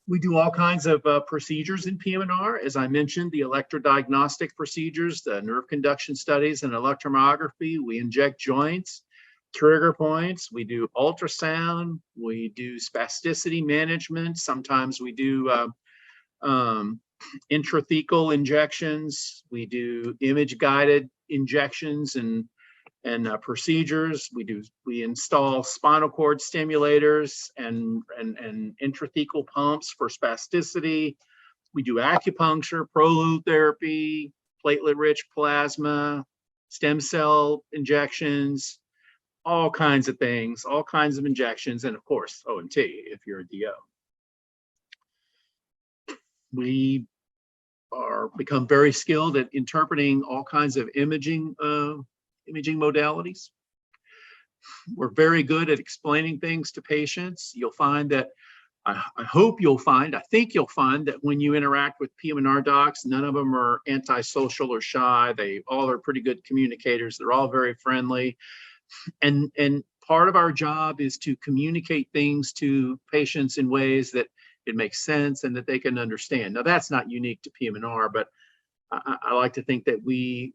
We do all kinds of procedures in PM&R. As I mentioned, the electrodiagnostic procedures, the nerve conduction studies, and electromyography. We inject joints, trigger points. We do ultrasound. We do spasticity management. Sometimes we do intrathecal injections. We do image-guided injections and procedures. We install spinal cord stimulators and intrathecal pumps for spasticity. We do acupuncture, prolute therapy, platelet-rich plasma, stem cell injections, all kinds of things, all kinds of injections, and of course, OMT if you're a DO. We become very skilled at interpreting all kinds of imaging modalities. We're very good at explaining things to patients. You'll find that, I think you'll find that when you interact with PM&R docs, none of them are antisocial or shy. They all are pretty good communicators. They're all very friendly. And part of our job is to communicate things to patients in ways that it makes sense and that they can understand. Now, that's not unique to PM&R, but I like to think that we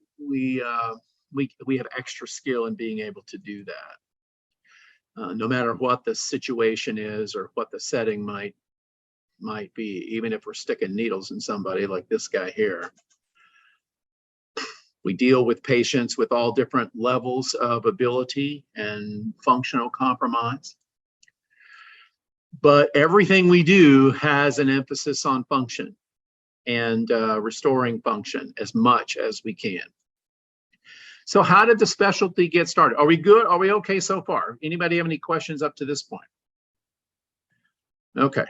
have extra skill in being able to do that, no matter what the situation is or what the setting might be, even if we're sticking needles in somebody like this guy here. We deal with patients with all different levels of ability and functional compromise. But everything we do has an emphasis on function and restoring function as much as we can. So how did the specialty get started? Are we good? Are we okay so far? Anybody have any questions up to this point? Okay.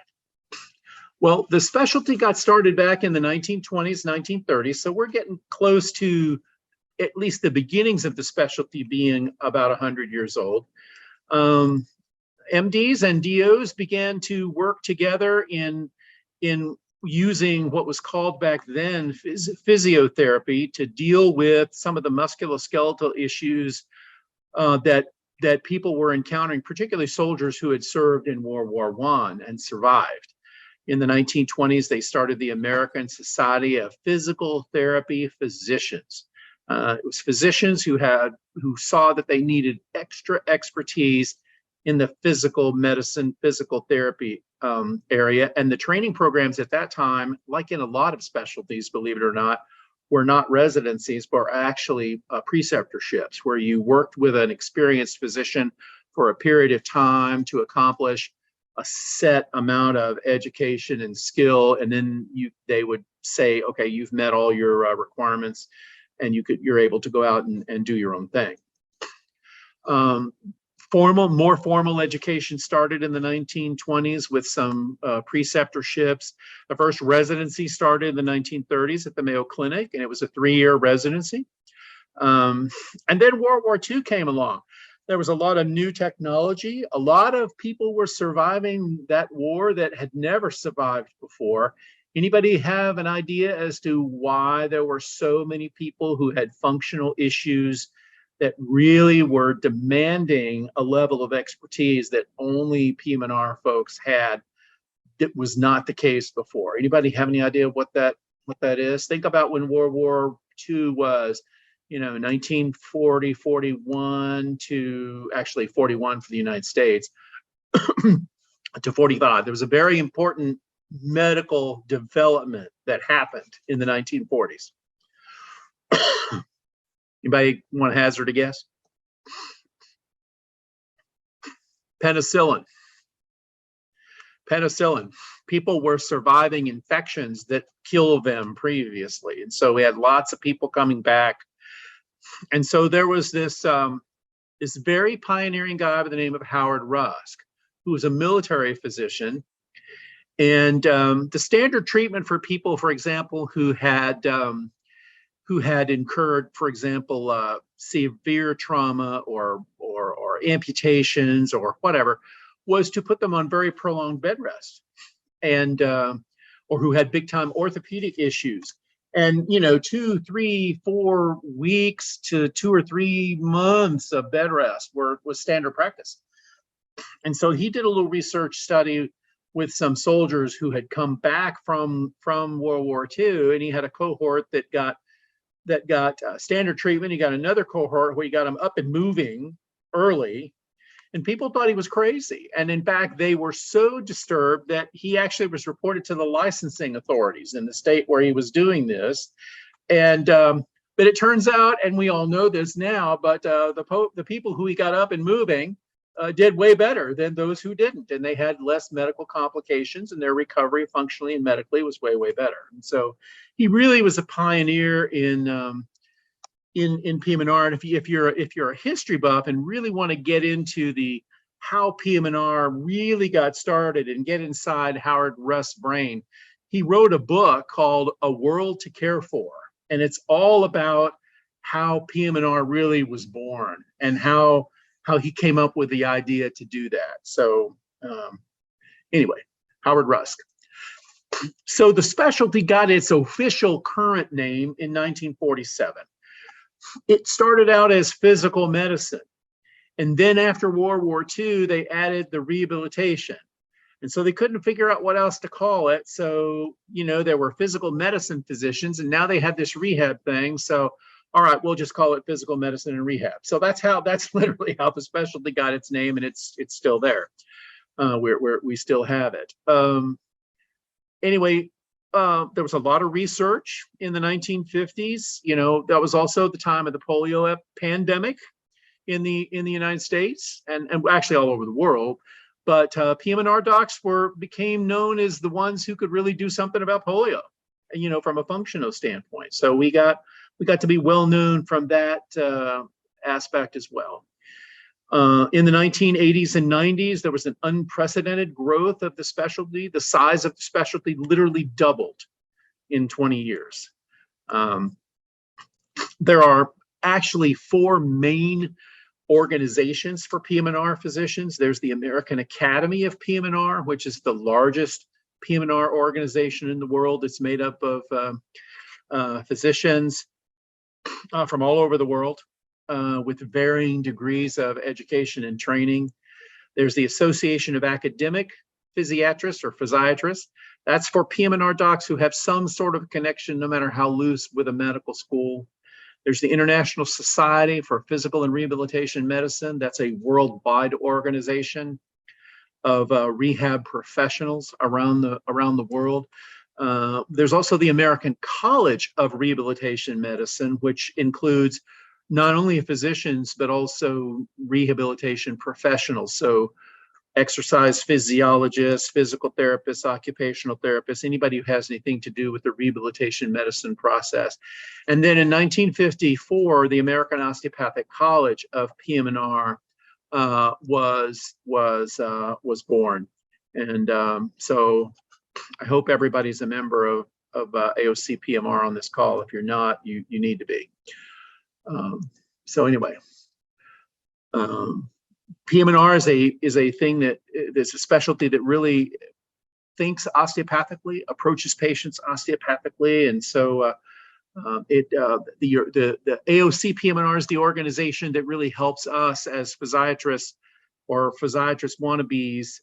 Well, the specialty got started back in the 1920s, 1930s. So we're getting close to at least the beginnings of the specialty being about 100 years old. MDs and DOs began to work together in using what was called back then physiotherapy to deal with some of the musculoskeletal issues that people were encountering, particularly soldiers who had served in World War I and survived. In the 1920s, they started the American Society of Physical Therapy Physicians. It was physicians who saw that they needed extra expertise in the physical medicine, physical therapy area. And the training programs at that time, like in a lot of specialties, believe it or not, were not residencies, but were actually preceptorships, where you worked with an experienced physician for a period of time to accomplish a set amount of education and skill. And then they would say, okay, you've met all your requirements and you're able to go out and do your own thing. More formal education started in the 1920s with some preceptorships. The first residency started in the 1930s at the Mayo Clinic, and it was a 3-year residency. And then World War II came along. There was a lot of new technology. A lot of people were surviving that war that had never survived before. Anybody have an idea as to why there were so many people who had functional issues that really were demanding a level of expertise that only PM&R folks had? That was not the case before. Anybody have any idea what that is? Think about when World War II was, 1940, 41 to actually 41 for the United States to 45. There was a very important medical development that happened in the 1940s. Anybody want to hazard a guess? Penicillin. People were surviving infections that killed them previously. And so we had lots of people coming back. And so there was this very pioneering guy by the name of Howard Rusk, who was a military physician. And the standard treatment for people, for example, who had incurred, for example, severe trauma or amputations or whatever, was to put them on very prolonged bed rest, and or who had big time orthopedic issues. And 2, 3, 4 weeks to 2 or 3 months of bed rest was standard practice. And so he did a little research study with some soldiers who had come back from World War II, and he had a cohort that got standard treatment. He got another cohort where he got them up and moving early, and people thought he was crazy. And in fact, they were so disturbed that he actually was reported to the licensing authorities in the state where he was doing this. And but it turns out, and we all know this now, but the people who he got up and moving did way better than those who didn't, and they had less medical complications, and their recovery functionally and medically was way better. And so he really was a pioneer in PM&R. And if you're a history buff and really want to get into how PM&R really got started and get inside Howard Rust's brain, he wrote a book called A World to Care For. And it's all about how PM&R really was born and how he came up with the idea to do that. So anyway, Howard Rust. So the specialty got its official current name in 1947. It started out as physical medicine. And then after World War II, they added the rehabilitation. And so they couldn't figure out what else to call it. So, there were physical medicine physicians, and now they had this rehab thing. So, all right, we'll just call it physical medicine and rehab. So that's literally how the specialty got its name, and it's still there. We still have it. Anyway, there was a lot of research in the 1950s. That was also the time of the polio pandemic in the United States and actually all over the world. But PM&R docs became known as the ones who could really do something about polio, from a functional standpoint. So we got to be well known from that aspect as well. In the 1980s and 90s, there was an unprecedented growth of the specialty. The size of the specialty literally doubled in 20 years. There are actually 4 main organizations for PM&R physicians. There's the American Academy of PM&R, which is the largest PM&R organization in the world. It's made up of physicians from all over the world with varying degrees of education and training. There's the Association of Academic Physiatrists or Physiatrists. That's for PM&R docs who have some sort of connection, no matter how loose, with a medical school. There's the International Society for Physical and Rehabilitation Medicine. That's a worldwide organization of rehab professionals around the world. There's also the American College of Rehabilitation Medicine, which includes not only physicians, but also rehabilitation professionals. So exercise physiologists, physical therapists, occupational therapists, anybody who has anything to do with the rehabilitation medicine process. And then in 1954, the American Osteopathic College of PM&R was born. And so I hope everybody's a member of AOCPMR on this call. If you're not, you need to be. So anyway, PM&R is a thing that's a specialty that really thinks osteopathically, approaches patients osteopathically, and so the AOCPMR is the organization that really helps us as physiatrists or physiatrist wannabes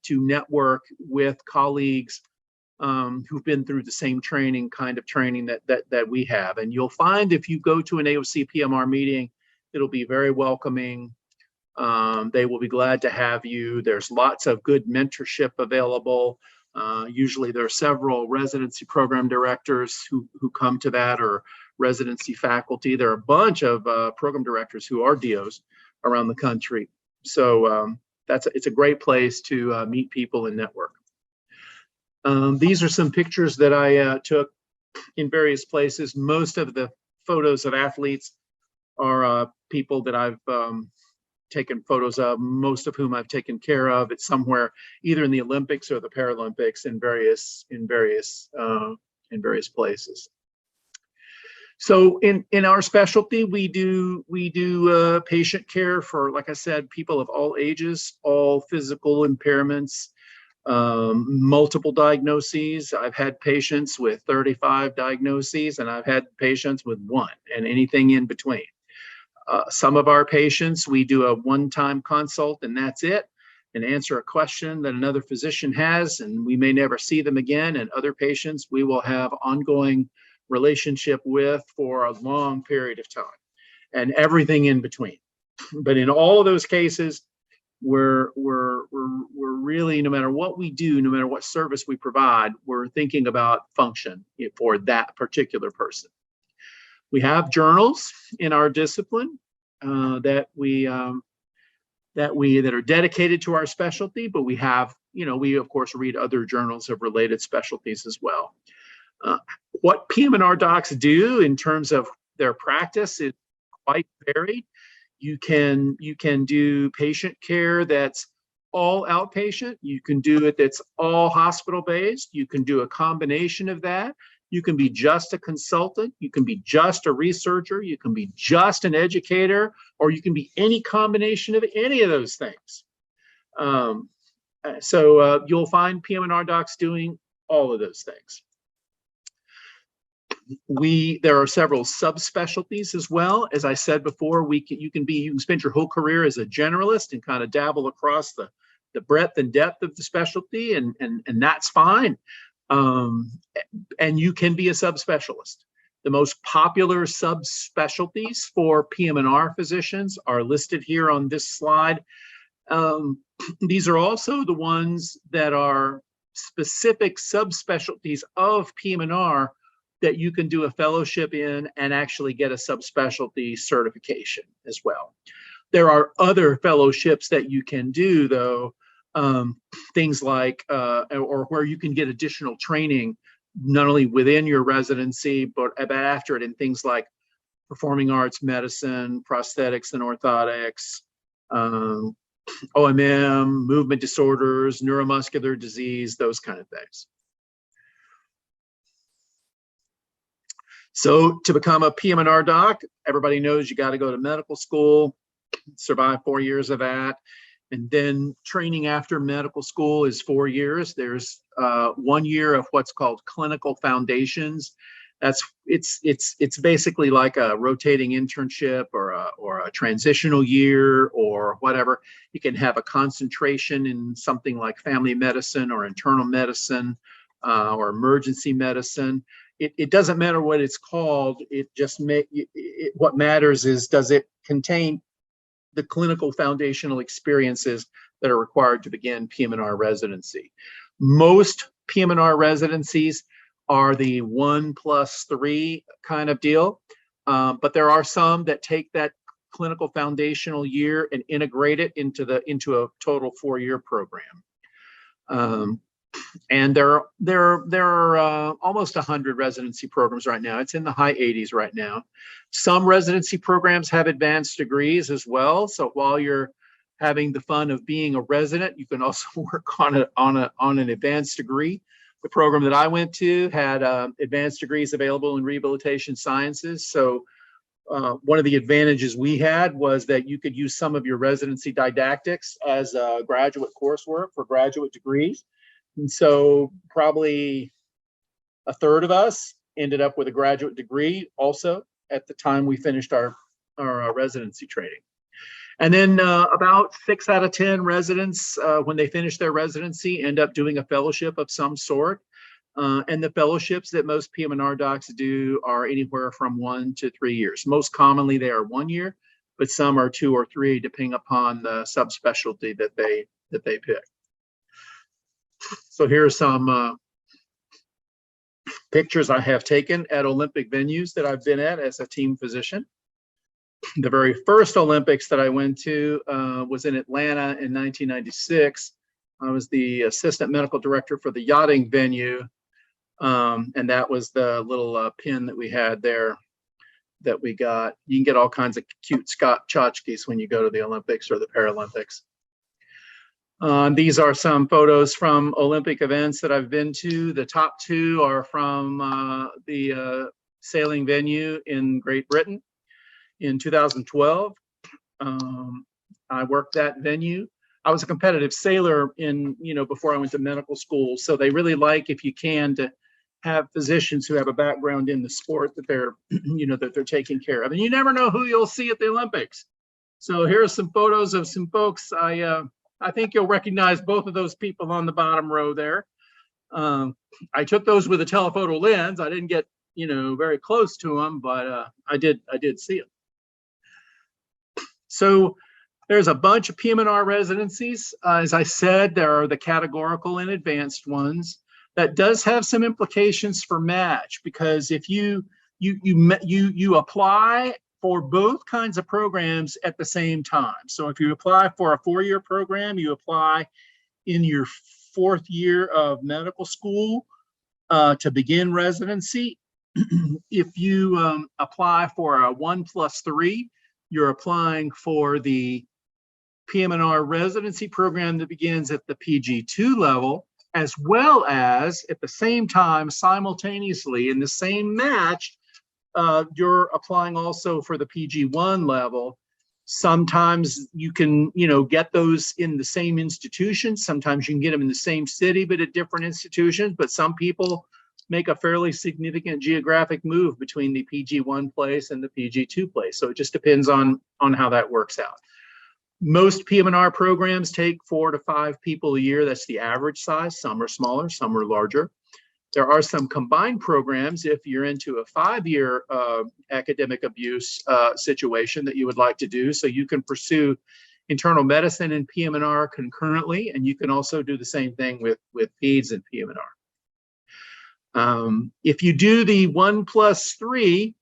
to network with colleagues who've been through the same training that we have. And you'll find if you go to an AOCPMR meeting, it'll be very welcoming. They will be glad to have you. There's lots of good mentorship available. Usually there are several residency program directors who come to that, or residency faculty. There are a bunch of program directors who are DOs around the country. So it's a great place to meet people and network. These are some pictures that I took in various places. Most of the photos of athletes are people that I've taken photos of, most of whom I've taken care of. It's somewhere either in the Olympics or the Paralympics in various places. So in our specialty, we do patient care for, like I said, people of all ages, all physical impairments, multiple diagnoses. I've had patients with 35 diagnoses, and I've had patients with 1 and anything in between. Some of our patients, we do a one-time consult and that's it. and answer a question that another physician has, and we may never see them again. And other patients we will have ongoing relationship with for a long period of time, and everything in between. But in all of those cases, we're really, no matter what we do, no matter what service we provide, we're thinking about function for that particular person. We have journals in our discipline that are dedicated to our specialty, but we have, we of course read other journals of related specialties as well. What PM&R docs do in terms of their practice is quite varied. You can do patient care that's all outpatient. You can do it that's all hospital based. You can do a combination of that. You can be just a consultant. You can be just a researcher. You can be just an educator, or you can be any combination of any of those things. So you'll find PM&R docs doing all of those things. There are several subspecialties as well. As I said before, you can spend your whole career as a generalist and kind of dabble across the breadth and depth of the specialty, and that's fine. And you can be a subspecialist. The most popular subspecialties for PM&R physicians are listed here on this slide. These are also the ones that are specific subspecialties of PM&R that you can do a fellowship in and actually get a subspecialty certification as well. There are other fellowships that you can do, though, things like, or where you can get additional training, not only within your residency, but after it, in things like performing arts medicine, prosthetics and orthotics, OMM, movement disorders, neuromuscular disease, those kind of things. So to become a PM&R doc, everybody knows you got to go to medical school, survive 4 years of that. And then training after medical school is 4 years. There's 1 year of what's called clinical foundations. It's basically like a rotating internship or a transitional year or whatever. You can have a concentration in something like family medicine or internal medicine or emergency medicine. It doesn't matter what it's called. What matters is, does it contain the clinical foundational experiences that are required to begin PM&R residency. Most PM&R residencies are the 1+3 kind of deal, but there are some that take that clinical foundational year and integrate it into a total 4-year program. And there are almost 100 residency programs right now. It's in the high 80s right now. Some residency programs have advanced degrees as well. So while you're having the fun of being a resident, you can also work on an advanced degree. The program that I went to had advanced degrees available in rehabilitation sciences. So one of the advantages we had was that you could use some of your residency didactics as graduate coursework for graduate degrees. And so probably a third of us ended up with a graduate degree also at the time we finished our residency training. And then about 6 out of 10 residents, when they finish their residency, end up doing a fellowship of some sort. And the fellowships that most PM&R docs do are anywhere from 1 to 3 years. Most commonly they are 1 year, but some are 2 or 3, depending upon the subspecialty that they pick. So here are some pictures I have taken at Olympic venues that I've been at as a team physician. The very first Olympics that I went to was in Atlanta in 1996. I was the assistant medical director for the yachting venue. And that was the little pin that we had there that we got. You can get all kinds of cute tchotchkes when you go to the Olympics or the Paralympics. These are some photos from Olympic events that I've been to. The top 2 are from the sailing venue in Great Britain in 2012. I worked that venue. I was a competitive sailor before I went to medical school. So they really like, if you can, to have physicians who have a background in the sport that they're, that they're taking care of. And you never know who you'll see at the Olympics. So here are some photos of some folks I I think you'll recognize both of those people on the bottom row there. I took those with a telephoto lens. I didn't get, very close to them, but I did see them. So there's a bunch of PM&R residencies. As I said, there are the categorical and advanced ones. That does have some implications for match, because if you apply for both kinds of programs at the same time. So if you apply for a 4-year program, you apply in your 4th year of medical school to begin residency. If you apply for a 1+3, you're applying for the PM&R residency program that begins at the PG2 level, as well as at the same time, simultaneously in the same match, you're applying also for the PG1 level. Sometimes you can, get those in the same institution. Sometimes you can get them in the same city, but at different institutions. But some people make a fairly significant geographic move between the PG1 place and the PG2 place. So it just depends on how that works out. Most PM&R programs take 4 to 5 people a year. That's the average size. Some are smaller, some are larger. There are some combined programs if you're into a 5-year academic abuse situation that you would like to do. So you can pursue internal medicine and PM&R concurrently, and you can also do the same thing with PEDS and PM&R. If you do the 1+3,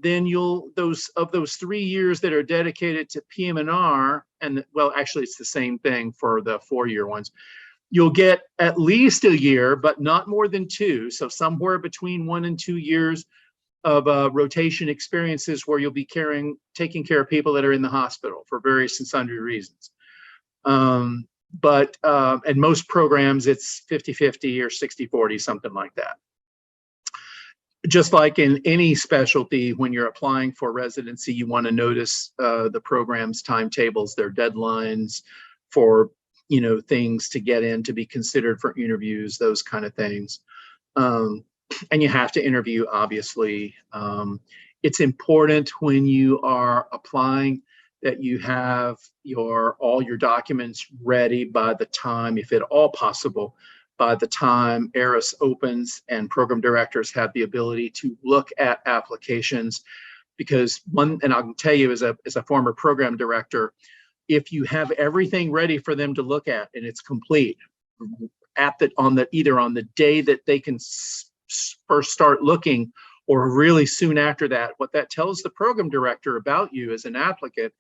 then those 3 years that are dedicated to PM&R, and well, actually it's the same thing for the 4-year ones. You'll get at least a year, but not more than 2. So somewhere between 1 and 2 years of rotation experiences where you'll be taking care of people that are in the hospital for various and sundry reasons. And most programs, it's 50-50 or 60-40, something like that. Just like in any specialty, when you're applying for residency, you want to notice the program's timetables, their deadlines for things to get in, to be considered for interviews, those kind of things. And you have to interview, obviously. It's important when you are applying that you have all your documents ready by the time, if at all possible, by the time ARIS opens and program directors have the ability to look at applications. Because and I can tell you as a former program director, if you have everything ready for them to look at and it's complete either on the day that they can first start looking, or really soon after that, what that tells the program director about you as an applicant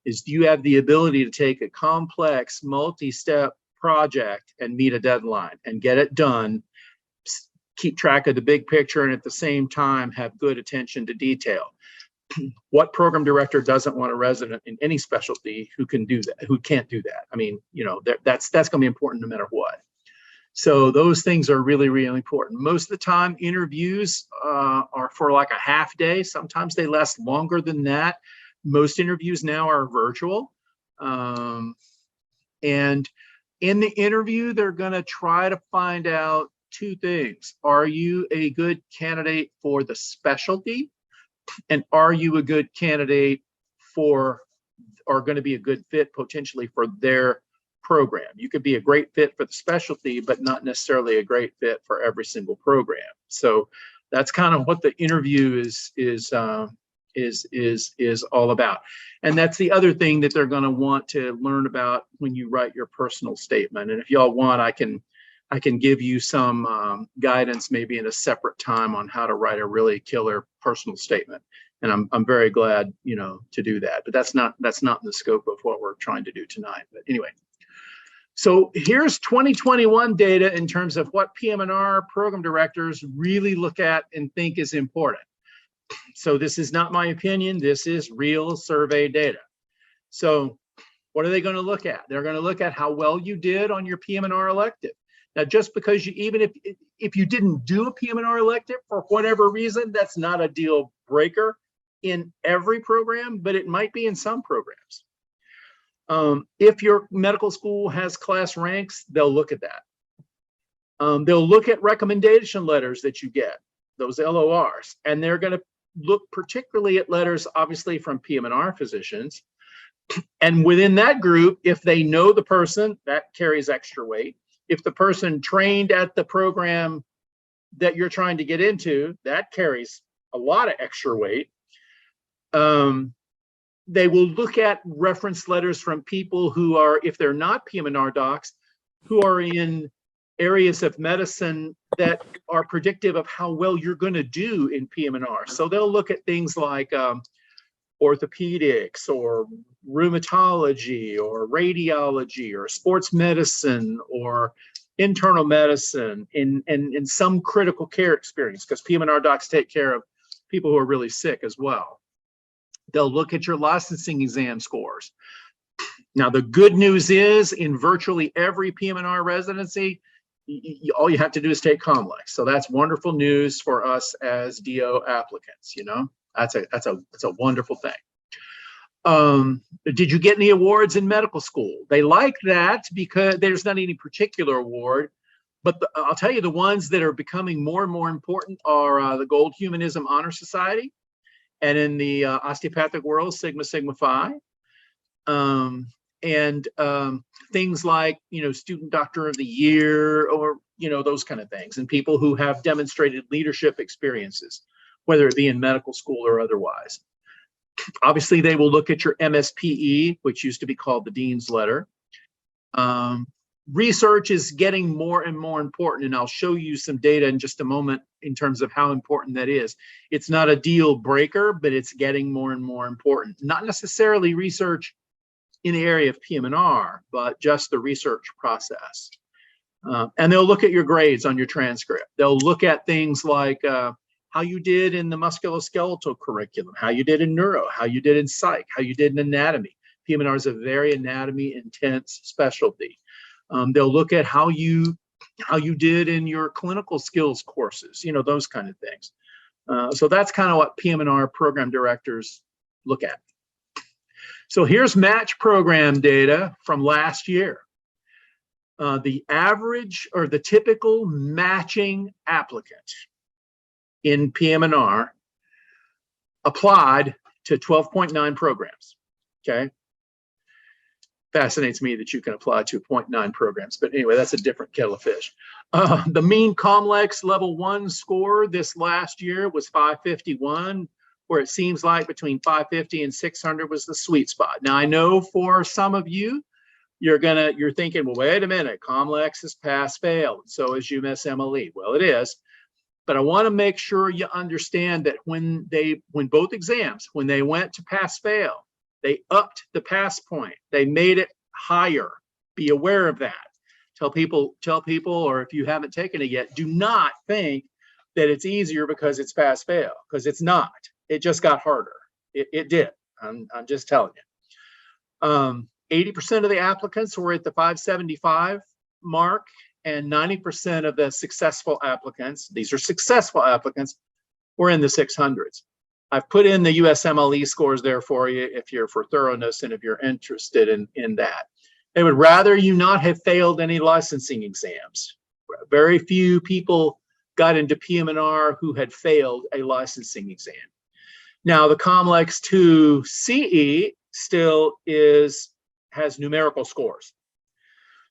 is you have the ability to take a complex multi-step project and meet a deadline and get it done, keep track of the big picture, and at the same time have good attention to detail. What program director doesn't want a resident in any specialty who can do that, who can't do that? I mean, that's going to be important no matter what. So those things are really, really important. Most of the time, interviews are for like a half day. Sometimes they last longer than that. Most interviews now are virtual. And in the interview, they're going to try to find out 2 things. Are you a good candidate for the specialty? And are you a good candidate or going to be a good fit potentially for their program? You could be a great fit for the specialty, but not necessarily a great fit for every single program. So that's kind of what the interview is all about. And that's the other thing that they're going to want to learn about when you write your personal statement. And if y'all want, I can give you some guidance maybe in a separate time on how to write a really killer personal statement. And I'm very glad, to do that. But that's not in the scope of what we're trying to do tonight. But anyway, so here's 2021 data in terms of what PM&R program directors really look at and think is important. So this is not my opinion. This is real survey data. So what are they going to look at? They're going to look at how well you did on your PM&R elective. Now, just because even if you didn't do a PM&R elective for whatever reason, that's not a deal breaker in every program, but it might be in some programs. If your medical school has class ranks, they'll look at that. They'll look at recommendation letters that you get, those LORs, and they're going to look particularly at letters, obviously, from PM&R physicians, And within that group, if they know the person, that carries extra weight. If the person trained at the program that you're trying to get into, that carries a lot of extra weight. They will look at reference letters from people who are, if they're not PM&R docs, who are in areas of medicine that are predictive of how well you're going to do in PM&R. So they'll look at things like orthopedics or rheumatology or radiology or sports medicine or internal medicine in some critical care experience, because PM&R docs take care of people who are really sick as well. They'll look at your licensing exam scores. Now, the good news is in virtually every PM&R residency, all you have to do is take COMLEX. So that's wonderful news for us as DO applicants. You know, that's a wonderful thing. Did you get any awards in medical school? They like that because there's not any particular award, but I'll tell you the ones that are becoming more and more important are the Gold Humanism Honor Society, and in the osteopathic world, Sigma Sigma Phi, and things like, you know, Student Doctor of the Year, or, you know, those kind of things, and people who have demonstrated leadership experiences, whether it be in medical school or otherwise. Obviously, they will look at your MSPE, which used to be called the Dean's Letter. Research is getting more and more important, and I'll show you some data in just a moment in terms of how important that is. It's not a deal breaker, but it's getting more and more important. Not necessarily research in the area of PM&R, but just the research process. And they'll look at your grades on your transcript. They'll look at things like how you did in the musculoskeletal curriculum, how you did in neuro, how you did in psych, how you did in anatomy. PM&R is a very anatomy intense specialty. They'll look at how you did in your clinical skills courses, you know, those kind of things. So that's kind of what PM&R program directors look at. So here's match program data from last year. The average or the typical matching applicant in PM&R applied to 12.9 programs, okay? Fascinates me that you can apply to 0.9 programs, but anyway, that's a different kettle of fish. The mean COMLEX level 1 score this last year was 551, where it seems like between 550 and 600 was the sweet spot. Now, I know for some of you, you're thinking, well, wait a minute, COMLEX is pass-fail, and so is UMSMLE. Well, it is, but I want to make sure you understand that when both exams, when they went to pass-fail, they upped the pass point. They made it higher. Be aware of that. Tell people, or if you haven't taken it yet, do not think that it's easier because it's pass-fail, because it's not. It just got harder. It did. I'm just telling you. 80% of the applicants were at the 575 mark, and 90% of the successful applicants, these are successful applicants, were in the 600s. I've put in the USMLE scores there for you if you're for thoroughness and if you're interested in that. They would rather you not have failed any licensing exams. Very few people got into PM&R who had failed a licensing exam. Now, the COMLEX 2 CE still has numerical scores.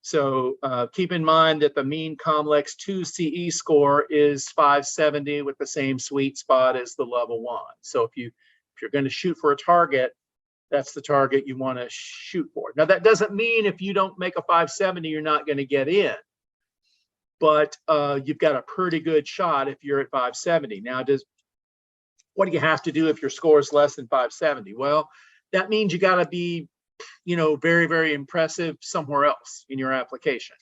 So keep in mind that the mean COMLEX 2 CE score is 570 with the same sweet spot as the level 1. So if you're going to shoot for a target, that's the target you want to shoot for. Now, that doesn't mean if you don't make a 570, you're not going to get in. But you've got a pretty good shot if you're at 570. Now, what do you have to do if your score is less than 570? Well, that means you got to be, you know, very, very impressive somewhere else in your application.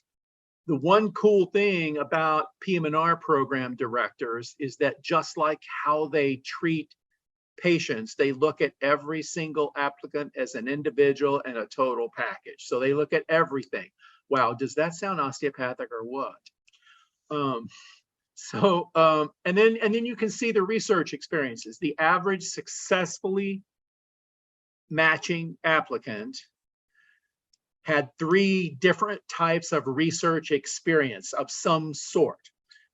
The one cool thing about PM&R program directors is that just like how they treat patients, they look at every single applicant as an individual and a total package. So they look at everything. Wow, does that sound osteopathic or what? And then you can see the research experiences. The average successfully matching applicant had 3 different types of research experience of some sort.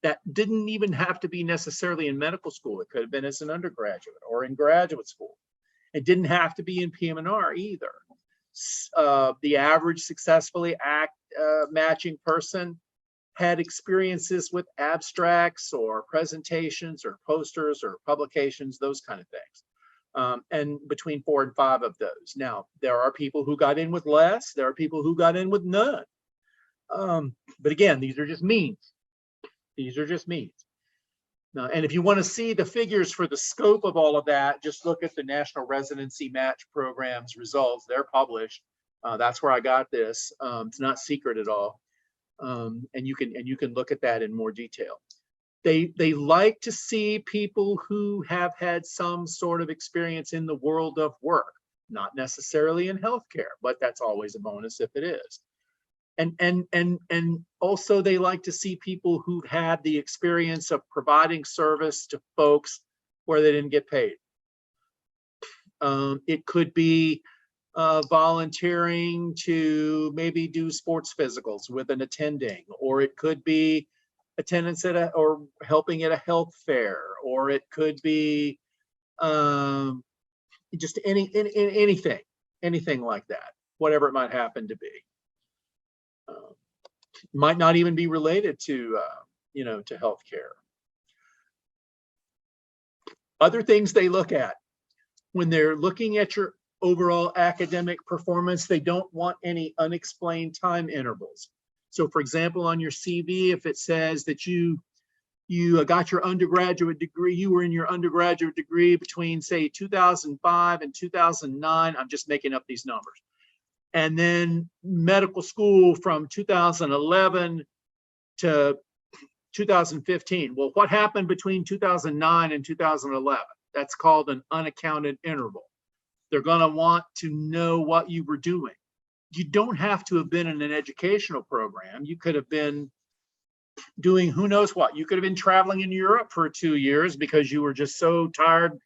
That didn't even have to be necessarily in medical school. It could have been as an undergraduate or in graduate school. It didn't have to be in PM&R either. The average successfully matching person had experiences with abstracts or presentations or posters or publications, those kind of things. And between 4 and 5 of those. Now, there are people who got in with less, there are people who got in with none. But again, these are just means. These are just means. Now, and if you want to see the figures for the scope of all of that, just look at the National Residency Match Program's results. They're published. That's where I got this. It's not secret at all. And you can look at that in more detail. They like to see people who have had some sort of experience in the world of work, not necessarily in healthcare, but that's always a bonus if it is. And also they like to see people who've had the experience of providing service to folks where they didn't get paid. It could be volunteering to maybe do sports physicals with an attending, or it could be attendance at or helping at a health fair, or it could be just anything like that, whatever it might happen to be. Might not even be related to to healthcare. Other things they look at when they're looking at your overall academic performance, they don't want any unexplained time intervals. So for example, on your CV, if it says that you got your undergraduate degree, you were in your undergraduate degree between say 2005 and 2009, I'm just making up these numbers. And then medical school from 2011 to 2015. Well, what happened between 2009 and 2011? That's called an unaccounted interval. They're going to want to know what you were doing. You don't have to have been in an educational program. You could have been doing who knows what. You could have been traveling in Europe for 2 years because you were just so tired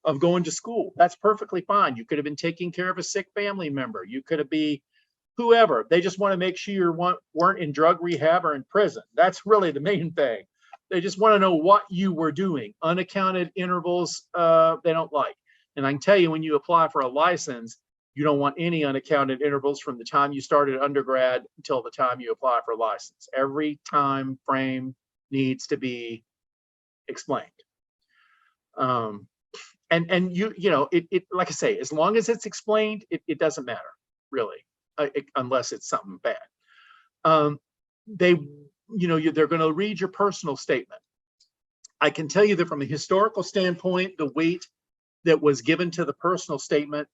of going to school. That's perfectly fine. You could have been taking care of a sick family member. You could have been whoever. They just want to make sure you weren't in drug rehab or in prison. That's really the main thing. They just want to know what you were doing. Unaccounted intervals, they don't like. And I can tell you, when you apply for a license, you don't want any unaccounted intervals from the time you started undergrad until the time you apply for a license. Every time frame needs to be explained. And you know, like I say, as long as it's explained, it doesn't matter really, unless it's something bad. They're going to read your personal statement. I can tell you that from a historical standpoint, the weight that was given to the personal statement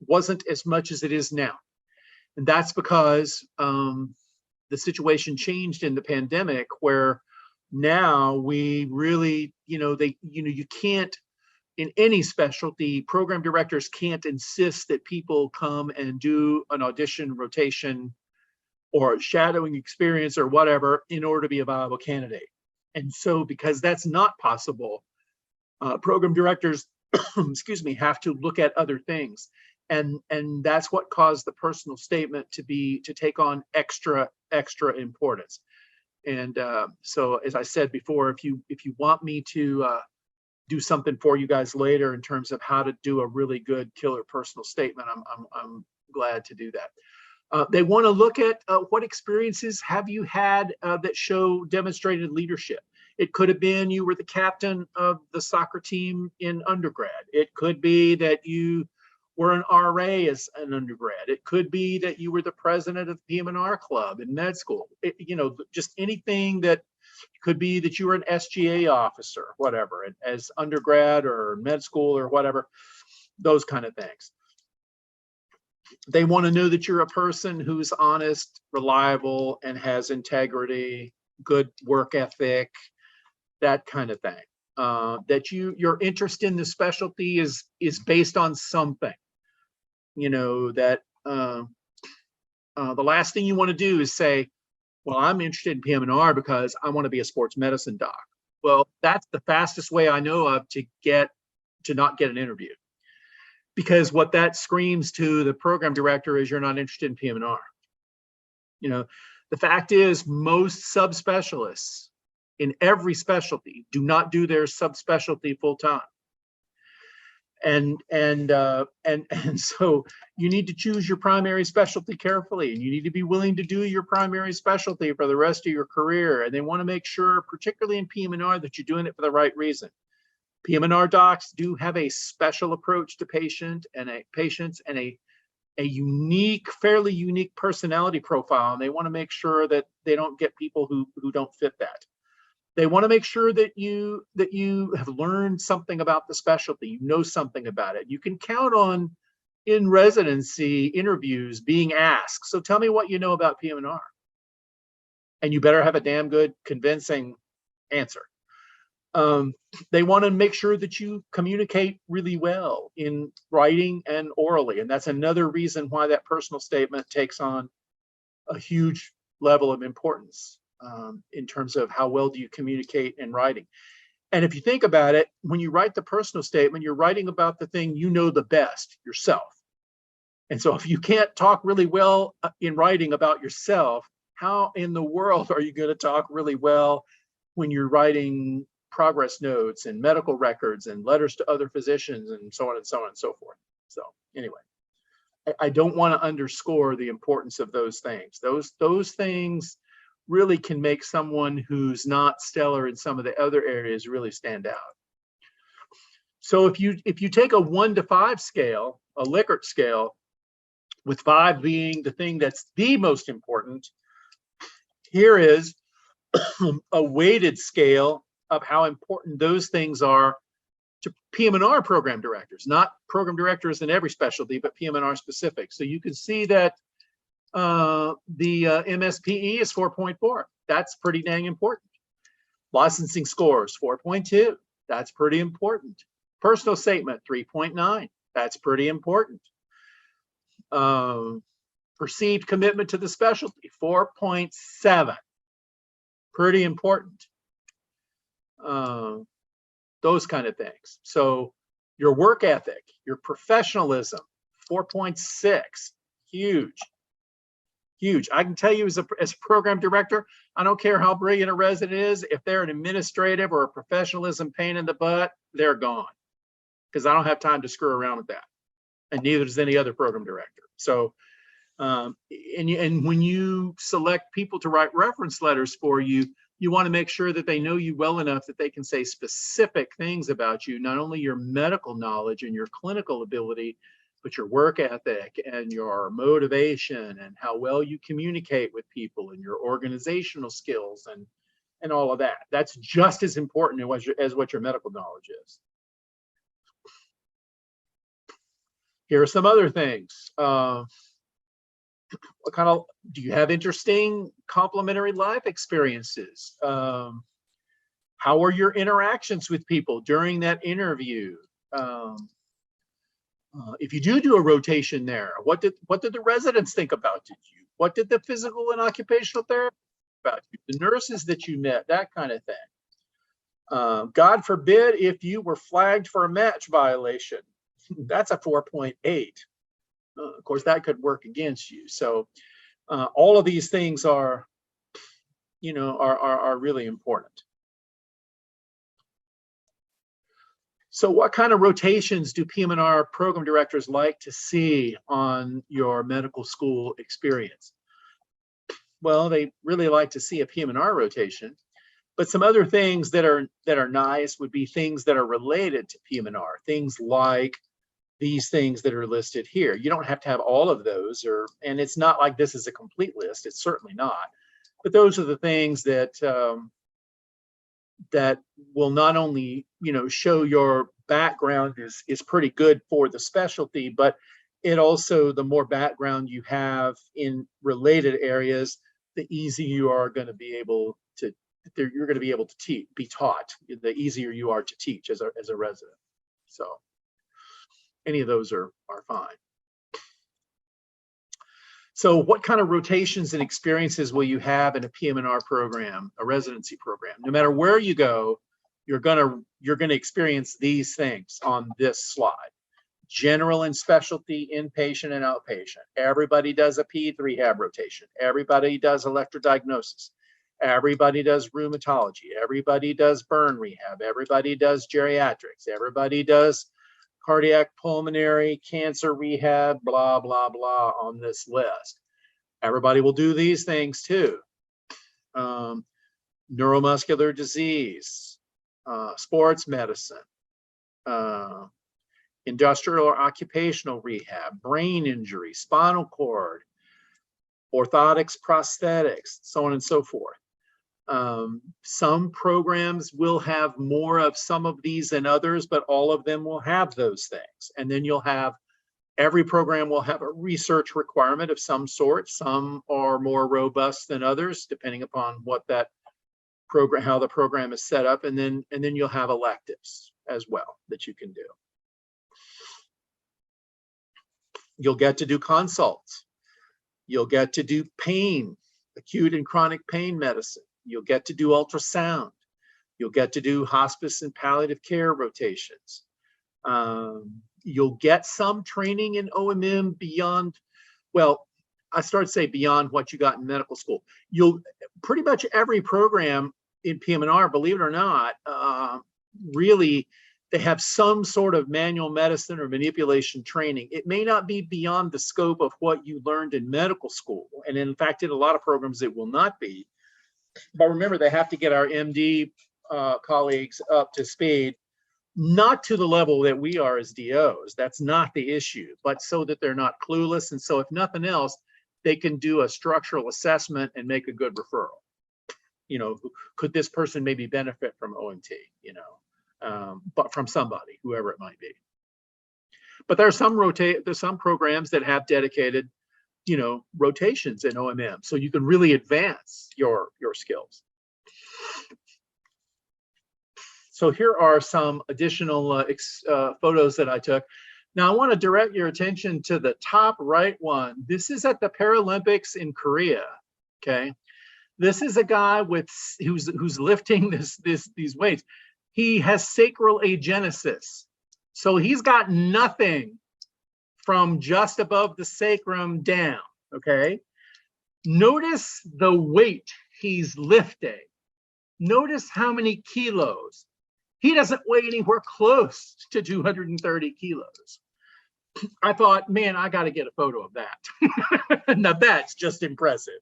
wasn't as much as it is now. And that's because the situation changed in the pandemic, where now we really, you can't, in any specialty, program directors can't insist that people come and do an audition rotation or shadowing experience or whatever in order to be a viable candidate. And so because that's not possible, program directors, excuse me, have to look at other things. And that's what caused the personal statement to take on extra importance. And so, as I said before, if you want me to do something for you guys later in terms of how to do a really good killer personal statement, I'm glad to do that. They want to look at what experiences have you had that show demonstrated leadership. It could have been you were the captain of the soccer team in undergrad. It could be that you were an RA as an undergrad. It could be that you were the president of the PM&R club in med school. Just anything that could be that you were an SGA officer, whatever, as undergrad or med school or whatever, those kind of things. They want to know that you're a person who's honest, reliable, and has integrity, good work ethic, that kind of thing. That your interest in the specialty is based on something. That the last thing you want to do is say, well, I'm interested in PM&R because I want to be a sports medicine doc. Well, that's the fastest way I know of to not get an interview. Because what that screams to the program director is you're not interested in PM&R. The fact is, most subspecialists in every specialty do not do their subspecialty full time. And so you need to choose your primary specialty carefully, and you need to be willing to do your primary specialty for the rest of your career. And they want to make sure, particularly in PM&R, that you're doing it for the right reason. PM&R docs do have a special approach to patients and a unique, fairly unique personality profile, and they want to make sure that they don't get people who don't fit that. They want to make sure that you have learned something about the specialty, you know something about it. You can count on, in residency interviews, being asked, so tell me what you know about PM&R. And you better have a damn good, convincing answer. They want to make sure that you communicate really well in writing and orally. And that's another reason why that personal statement takes on a huge level of importance. In terms of how well do you communicate in writing. And if you think about it, when you write the personal statement, you're writing about the thing you know the best, yourself. And so if you can't talk really well in writing about yourself, how in the world are you going to talk really well when you're writing progress notes and medical records and letters to other physicians and so on and so on and so forth? So anyway, I don't want to underscore the importance of those things. Those things really can make someone who's not stellar in some of the other areas really stand out. So if you take a 1 to 5 scale, a Likert scale, with 5 being the thing that's the most important, here is a weighted scale of how important those things are to PM&R program directors, not program directors in every specialty, but PM&R specific. So you can see that the MSPE is 4.4. That's pretty dang important. Licensing scores 4.2. That's pretty important. Personal statement 3.9. That's pretty important. Perceived commitment to the specialty 4.7. Pretty important. Those kind of things. So your work ethic, your professionalism 4.6. Huge. Huge. I can tell you as a program director, I don't care how brilliant a resident is, if they're an administrative or a professionalism pain in the butt, they're gone. Because I don't have time to screw around with that. And neither does any other program director. So, and when you select people to write reference letters for you, you want to make sure that they know you well enough that they can say specific things about you, not only your medical knowledge and your clinical ability, but your work ethic and your motivation and how well you communicate with people and your organizational skills and all of that. That's just as important as what your medical knowledge is. Here are some other things. What kind of, do you have interesting complementary life experiences? How are your interactions with people during that interview? If you do a rotation there, what did the residents think about you? What did the physical and occupational therapist think about you? The nurses that you met, that kind of thing. God forbid if you were flagged for a match violation. That's a 4.8. Of course, that could work against you. So all of these things are, are really important. So what kind of rotations do PM&R program directors like to see on your medical school experience? Well, they really like to see a PM&R rotation, but some other things that are nice would be things that are related to PM&R, things like these things that are listed here. You don't have to have all of those, and it's not like this is a complete list. It's certainly not. But those are the things that that will not only show your background is pretty good for the specialty, but it also, the more background you have in related areas, the easier you are going to be able to be taught. The easier you are to teach as a resident. So any of those are fine. So what kind of rotations and experiences will you have in a PM&R program, a residency program? No matter where you go, you're gonna experience these things on this slide. General and specialty, inpatient and outpatient. Everybody does a ped rehab rotation. Everybody does electrodiagnosis. Everybody does rheumatology. Everybody does burn rehab. Everybody does geriatrics. Everybody does cardiac, pulmonary, cancer rehab, blah, blah, blah on this list. Everybody will do these things too. Neuromuscular disease, sports medicine, industrial or occupational rehab, brain injury, spinal cord, orthotics, prosthetics, so on and so forth. Some programs will have more of some of these than others, but all of them will have those things. And then you'll have, every program will have a research requirement of some sort. Some are more robust than others, depending upon what that program, how the program is set up. And then you'll have electives as well that you can do. You'll get to do consults. You'll get to do pain, acute and chronic pain medicine. You'll get to do ultrasound. You'll get to do hospice and palliative care rotations. You'll get some training in OMM beyond, well, I start to say beyond what you got in medical school. You'll pretty much every program in PM&R, believe it or not, really, they have some sort of manual medicine or manipulation training. It may not be beyond the scope of what you learned in medical school. And in fact, in a lot of programs, it will not be. But remember, they have to get our MD colleagues up to speed, not to the level that we are as DOs. That's not the issue, but so that they're not clueless. And so if nothing else, they can do a structural assessment and make a good referral. You know, could this person maybe benefit from OMT, you know, but from somebody, whoever it might be. But there's some programs that have dedicated, you know, rotations in OMM, so you can really advance your skills. So here are some additional photos that I took. Now I want to direct your attention to the top right one. This is at the Paralympics in Korea. Okay, this is a guy with who's lifting these weights. He has sacral agenesis, so he's got nothing from just above the sacrum down. Okay, notice the weight he's lifting. Notice how many kilos. He doesn't weigh anywhere close to 230 kilos. I thought, man, I got to get a photo of that. Now that's just impressive.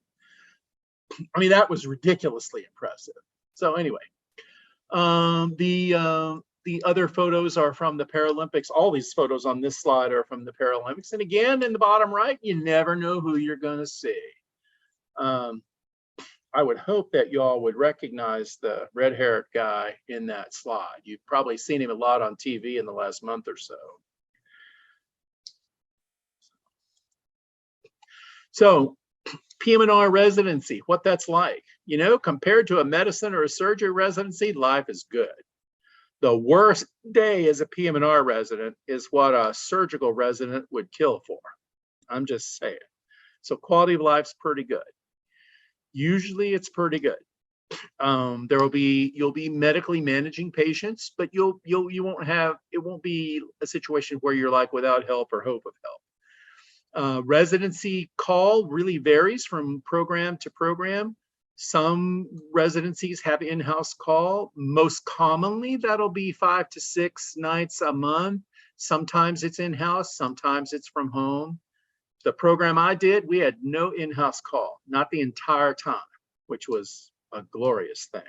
I mean, that was ridiculously impressive. So anyway, the other photos are from the Paralympics. All these photos on this slide are from the Paralympics. And again, in the bottom right, you never know who you're going to see. I would hope that y'all would recognize the red-haired guy in that slide. You've probably seen him a lot on TV in the last month or so. So PM&R residency, what that's like. You know, compared to a medicine or a surgery residency, life is good. The worst day as a PM&R resident is what a surgical resident would kill for. I'm just saying. So quality of life's pretty good. Usually it's pretty good. You'll be medically managing patients, but you won't have, it won't be a situation where you're like without help or hope of help. Residency call really varies from program to program. Some residencies have in-house call. Most commonly, that'll be 5 to 6 nights a month. Sometimes it's in-house, sometimes it's from home. The program I did, we had no in-house call, not the entire time, which was a glorious thing.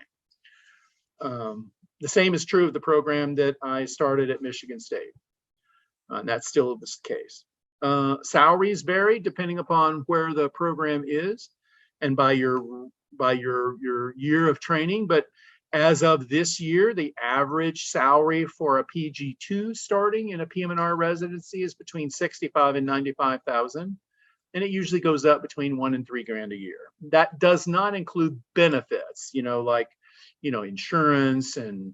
The same is true of the program that I started at Michigan State. And that's still the case. Salaries vary depending upon where the program is and by your year of training. But as of this year, the average salary for a PG2 starting in a PM&R residency is between $65,000 and $95,000, and it usually goes up between $1 and $3 grand a year. That does not include benefits, you know, like, you know, insurance and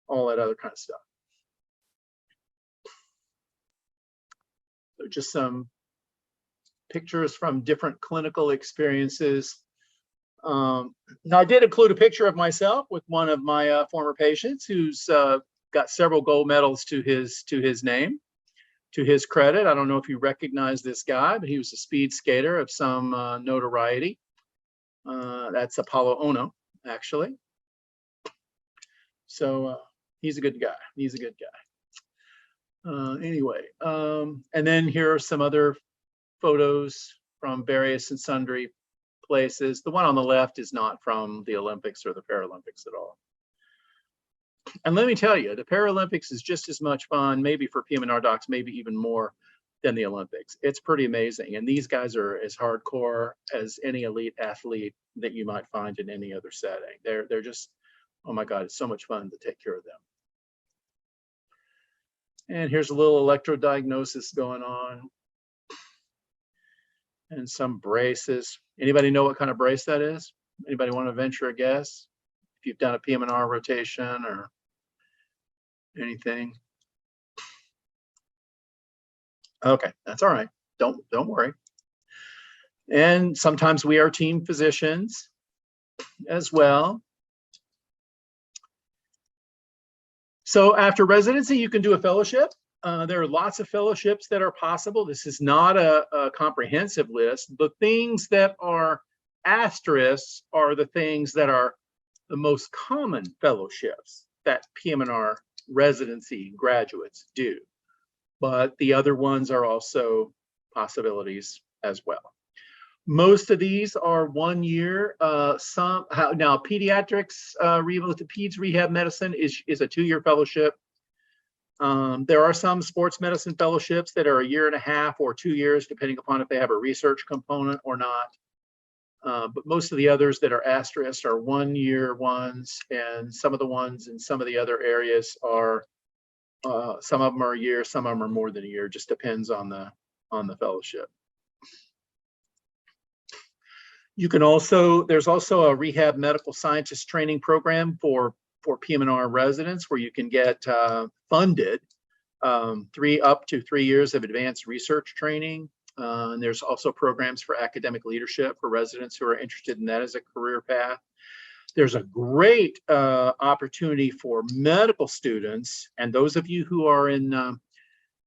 all that other kind of stuff. So just some pictures from different clinical experiences. Now I did include a picture of myself with one of my former patients who's got several gold medals to his name, to his credit. I don't know if you recognize this guy, but he was a speed skater of some notoriety. That's Apollo Ono, actually. So he's a good guy. He's a good guy. Anyway, and then here are some other photos from various and sundry places. The one on the left is not from the Olympics or the Paralympics at all. And let me tell you, the Paralympics is just as much fun, maybe for PM&R docs, maybe even more than the Olympics. It's pretty amazing. And these guys are as hardcore as any elite athlete that you might find in any other setting. They're just, oh my God, it's so much fun to take care of them. And here's a little electrodiagnosis going on. And some braces. Anybody know what kind of brace that is? Anybody want to venture a guess? If you've done a PM&R rotation or anything? Okay, that's all right. Don't worry. And sometimes we are team physicians as well. So after residency, you can do a fellowship. There are lots of fellowships that are possible. This is not a comprehensive list. The things that are asterisks are the things that are the most common fellowships that PM&R residency graduates do. But the other ones are also possibilities as well. Most of these are 1 year. Now pediatrics, peds rehab medicine is a 2-year fellowship. There are some sports medicine fellowships that are 1.5 years or 2 years, depending upon if they have a research component or not. But most of the others that are asterisks are 1 year ones, and some of the ones in some of the other areas are, some of them are 1 year, some of them are more than 1 year, just depends on the fellowship. You can also, there's also a rehab medical scientist training program for PM&R residents where you can get funded up to 3 years of advanced research training. And there's also programs for academic leadership for residents who are interested in that as a career path. There's a great opportunity for medical students, and those of you who are in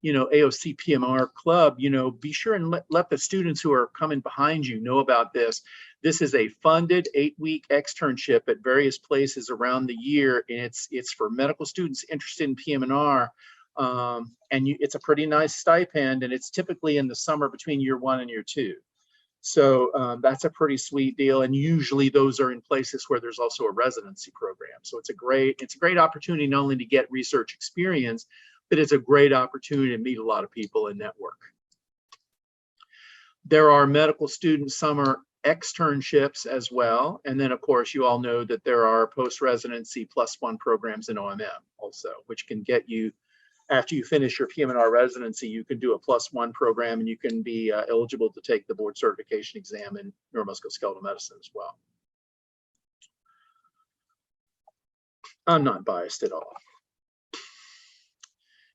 AOCPMR club, be sure and let the students who are coming behind you know about this. This is a funded 8-week externship at various places around the year, and it's for medical students interested in PM&R. And it's a pretty nice stipend, and it's typically in the summer between year 1 and year 2. So that's a pretty sweet deal, and usually those are in places where there's also a residency program. So it's a great opportunity not only to get research experience, but it's a great opportunity to meet a lot of people and network. There are medical student summer externships as well, and then of course you all know that there are post-residency +1 programs in OMM also, which can get you, after you finish your PM&R residency, you can do a +1 program, and you can be eligible to take the board certification exam in neuromusculoskeletal medicine as well. I'm not biased at all.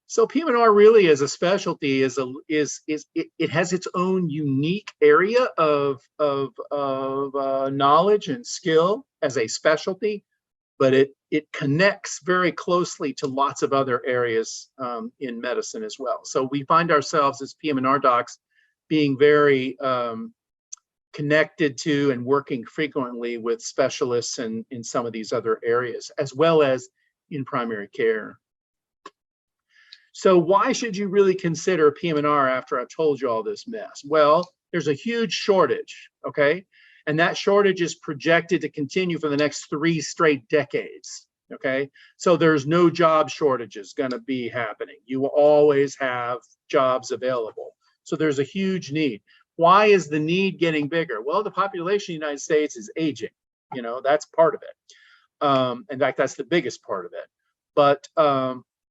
So PM&R really as a specialty it has its own unique area of knowledge and skill as a specialty, but it connects very closely to lots of other areas in medicine as well. So we find ourselves as PM&R docs being very connected to and working frequently with specialists in some of these other areas, as well as in primary care. So why should you really consider PM&R after I've told you all this mess? Well, there's a huge shortage, okay? And that shortage is projected to continue for the next 3 straight decades, okay? So there's no job shortages gonna be happening. You will always have jobs available. So there's a huge need. Why is the need getting bigger? Well, the population of the United States is aging, that's part of it. In fact, that's the biggest part of it. But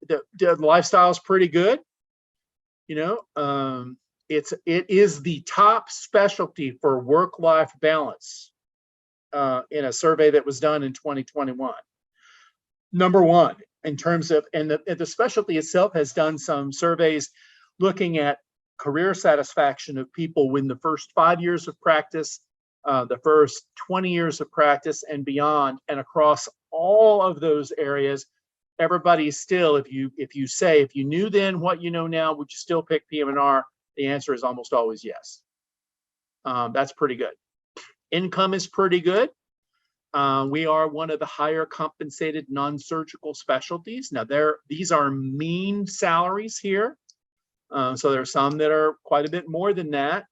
the lifestyle is pretty good. It is the top specialty for work-life balance in a survey that was done in 2021. Number 1 in terms of, and the specialty itself has done some surveys looking at career satisfaction of people when the first 5 years of practice, the first 20 years of practice and beyond, and across all of those areas, everybody still, if you knew then what you know now, would you still pick PM&R? The answer is almost always yes. That's pretty good. Income is pretty good. We are one of the higher compensated non-surgical specialties. Now, these are mean salaries here. So there are some that are quite a bit more than that.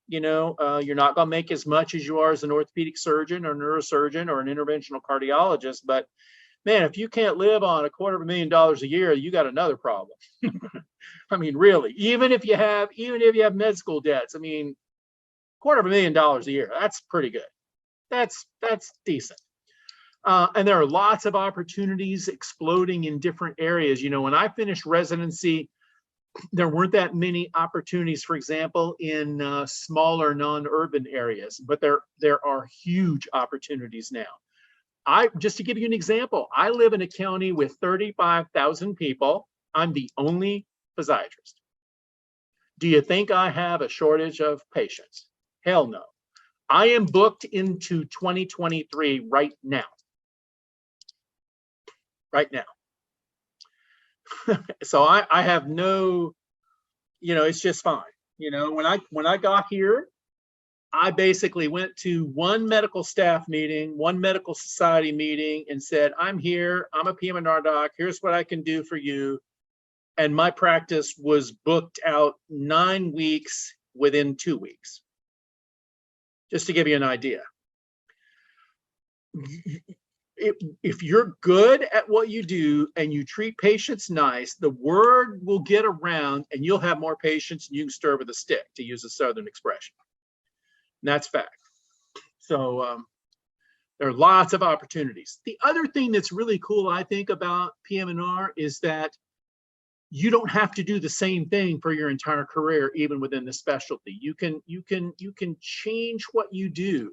You know, you're not going to make as much as you are as an orthopedic surgeon or neurosurgeon or an interventional cardiologist. But man, if you can't live on $250,000 a year, you got another problem. I mean, really, even if you have med school debts, I mean, $250,000 a year, that's pretty good. That's decent. And there are lots of opportunities exploding in different areas. You know, when I finished residency, there weren't that many opportunities, for example, in smaller non-urban areas, but there are huge opportunities now. Just to give you an example, I live in a county with 35,000 people. I'm the only physiatrist. Do you think I have a shortage of patients? Hell no. I am booked into 2023 right now. Right now. So I have no, you know, it's just fine. You know, when I got here, I basically went to one medical staff meeting, one medical society meeting, and said, I'm here, I'm a PM&R doc, here's what I can do for you. And my practice was booked out 9 weeks within 2 weeks. Just to give you an idea. If you're good at what you do and you treat patients nice, the word will get around and you'll have more patients and you can stir with a stick, to use a Southern expression. And that's fact. So there are lots of opportunities. The other thing that's really cool, I think, about PM&R is that you don't have to do the same thing for your entire career, even within the specialty. You can change what you do.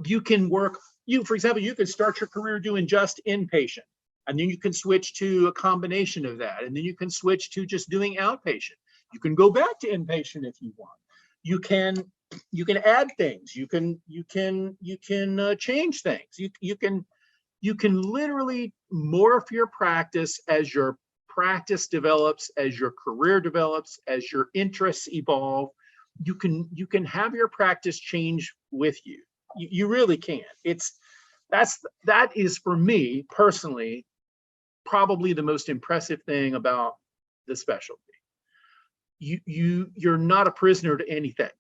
You can work. For example, you could start your career doing just inpatient, and then you can switch to a combination of that, and then you can switch to just doing outpatient. You can go back to inpatient if you want. You can add things. You can change things. You can literally morph your practice as your practice develops, as your career develops, as your interests evolve. You can have your practice change with you. You really can. That is, for me personally, probably the most impressive thing about the specialty. You're not a prisoner to anything.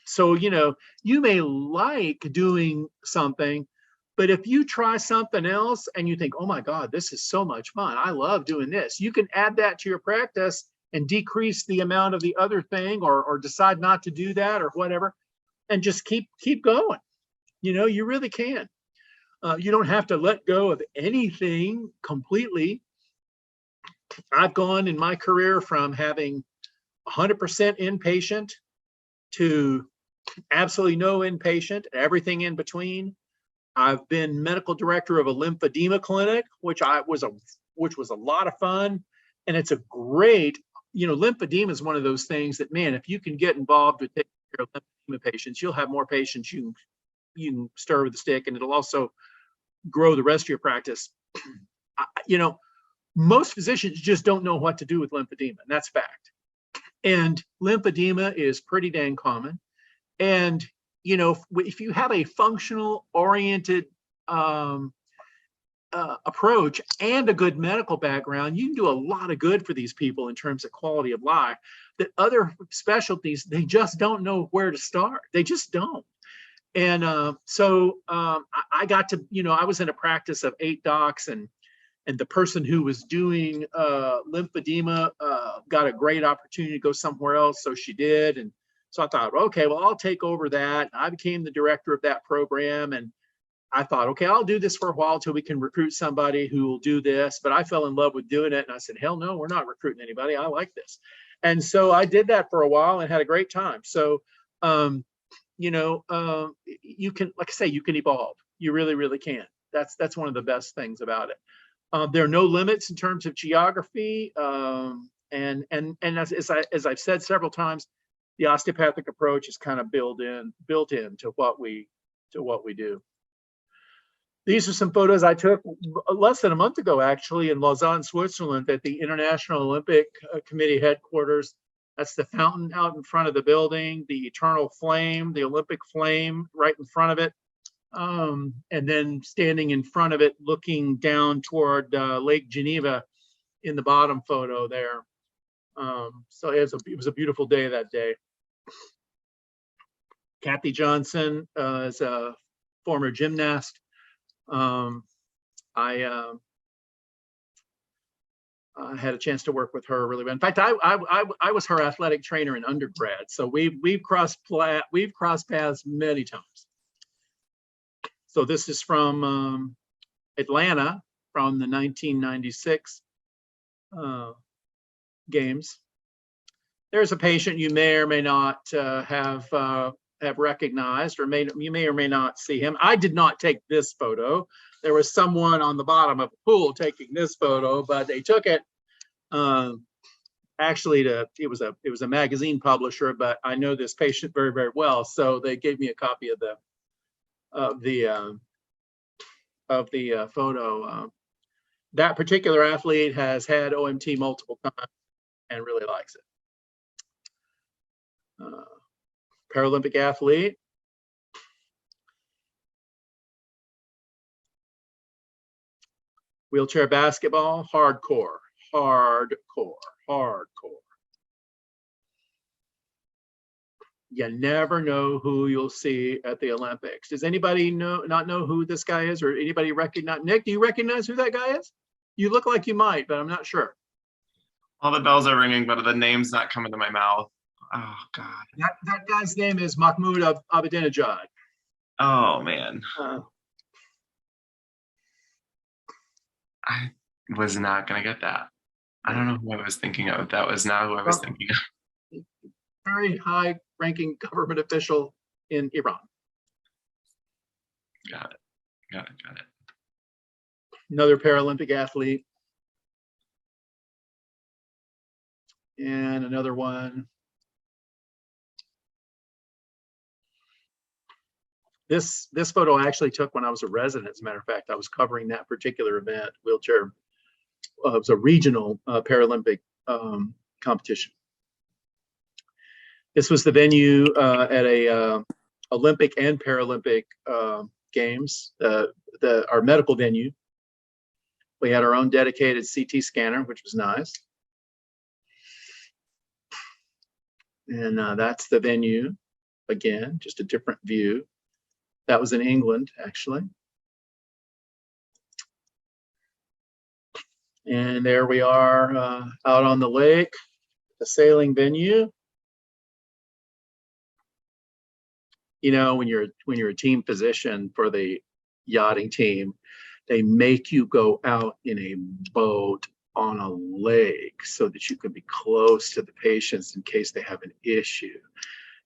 So, you know, you may like doing something, but if you try something else and you think, oh my God, this is so much fun, I love doing this, you can add that to your practice and decrease the amount of the other thing, or decide not to do that or whatever, and just keep going. You know, you really can. You don't have to let go of anything completely. I've gone in my career from having 100% inpatient to absolutely no inpatient, everything in between. I've been medical director of a lymphedema clinic, which was a lot of fun. And it's a great, you know, lymphedema is one of those things that, man, if you can get involved with taking care of lymphedema patients, you'll have more patients you can stir with the stick, and it'll also grow the rest of your practice. You know, most physicians just don't know what to do with lymphedema, and that's fact. And lymphedema is pretty dang common. And, you know, if you have a functional oriented approach and a good medical background, you can do a lot of good for these people in terms of quality of life that other specialties, they just don't know where to start. They just don't. And so I got to, you know, I was in a practice of 8 docs, and the person who was doing lymphedema got a great opportunity to go somewhere else, so she did. And so I thought, okay, well, I'll take over that. I became the director of that program, and I thought, okay, I'll do this for a while until we can recruit somebody who will do this. But I fell in love with doing it, and I said, hell no, we're not recruiting anybody. I like this. And so I did that for a while and had a great time. So, you know, you can, like I say, you can evolve. You really, really can. That's one of the best things about it. There are no limits in terms of geography. And as I've said several times, the osteopathic approach is kind of built into what we do. These are some photos I took less than a month ago, actually, in Lausanne, Switzerland, at the International Olympic Committee headquarters. That's the fountain out in front of the building, the eternal flame, the Olympic flame right in front of it. and then standing in front of it, looking down toward Lake Geneva in the bottom photo there. So it was a beautiful day that day. Kathy Johnson is a former gymnast. I had a chance to work with her really well. In fact, I was her athletic trainer in undergrad, so we've crossed paths many times. So this is from Atlanta, from the 1996 games. There's a patient you may or may not have recognized, or you may or may not see him. I did not take this photo. There was someone on the bottom of the pool taking this photo, but they took it actually it was a magazine publisher, but I know this patient very, very well, so they gave me a copy of the photo. That particular athlete has had OMT multiple times and really likes it. Paralympic athlete. Wheelchair basketball, hardcore. You never know who you'll see at the Olympics. Does anybody not know who this guy is, or anybody recognize? Nick, do you recognize who that guy is? You look like you might, but I'm not sure. All the bells are ringing, but the name's not coming to my mouth. Oh God. That guy's name is Mahmoud Ahmadinejad. Oh man. I was not gonna get that. I don't know who I was thinking of. That was not who I was thinking of. Very high-ranking government official in Iran. Got it. Another Paralympic athlete. And another one. This photo I actually took when I was a resident. As a matter of fact, I was covering that particular event, wheelchair. It was a regional Paralympic competition. This was the venue at a Olympic and Paralympic games, our medical venue. We had our own dedicated CT scanner, which was nice. And that's the venue. Again, just a different view. That was in England, actually. And there we are out on the lake, the sailing venue. You know, when you're a team physician for the yachting team, they make you go out in a boat on a lake so that you can be close to the patients in case they have an issue.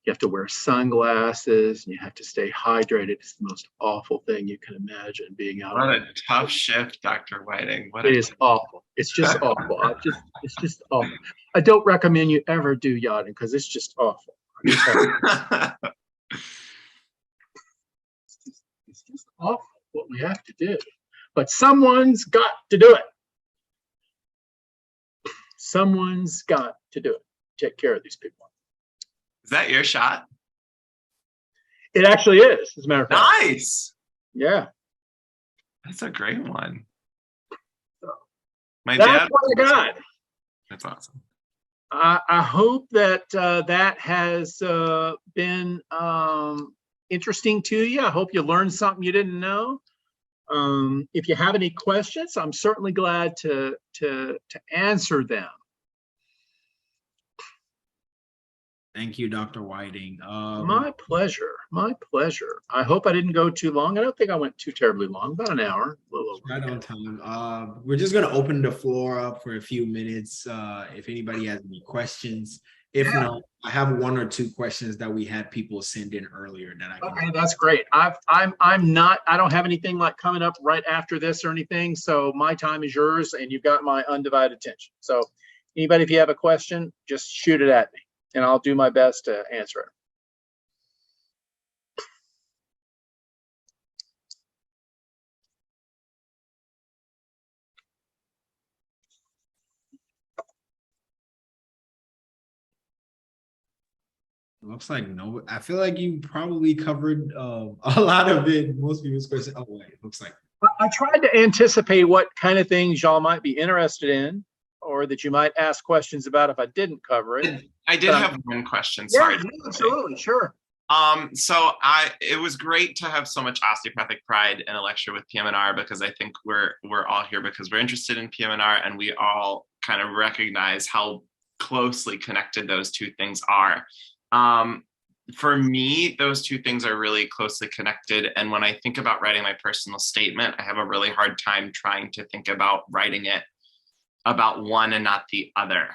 You have to wear sunglasses and you have to stay hydrated. It's the most awful thing you can imagine, being out. What a tough shift, Dr. Wieting. It is awful. It's just awful. It's just awful. I don't recommend you ever do yachting because it's just awful. It's just awful what we have to do. But someone's got to do it. Someone's got to do it. Take care of these people. Is that your shot? It actually is, as a matter of fact. Nice. Yeah. That's a great one. So, my that's dad. What I got. That's awesome. I hope that that has been interesting to you. I hope you learned something you didn't know. If you have any questions, I'm certainly glad to answer them. Thank you, Dr. Wieting. My pleasure. My pleasure. I hope I didn't go too long. I don't think I went too terribly long. About an hour. A little over. Right on time. We're just going to open the floor up for a few minutes. If anybody has any questions. If not, I have one or two questions that we had people send in earlier that I can. Okay, that's great. I don't have anything like coming up right after this or anything. So my time is yours and you've got my undivided attention. So anybody, if you have a question, just shoot it at me and I'll do my best to answer it. Looks like no. I feel like you probably covered a lot of it. Most people's questions. Oh wait, looks like. I tried to anticipate what kind of things y'all might be interested in, or that you might ask questions about if I didn't cover it. I did have one question. Yeah, Sorry. absolutely, sure. So it was great to have so much osteopathic pride in a lecture with PM&R, because I think we're all here because we're interested in PM&R, and we all kind of recognize how closely connected those two things are. For me, those two things are really closely connected. And when I think about writing my personal statement, I have a really hard time trying to think about writing it about one and not the other.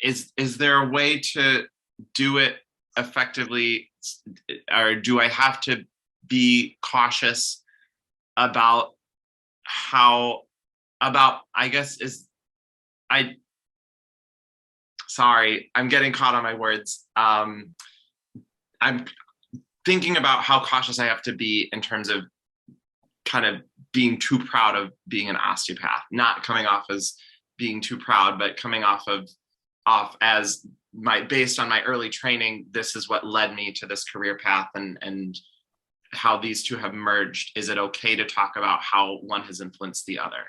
Is there a way to do it effectively, or do I have to be cautious about sorry, I'm getting caught on my words. I'm thinking about how cautious I have to be in terms of kind of being too proud of being an osteopath, not coming off as being too proud, but coming off as based on my early training, this is what led me to this career path, and how these two have merged. Is it okay to talk about how one has influenced the other?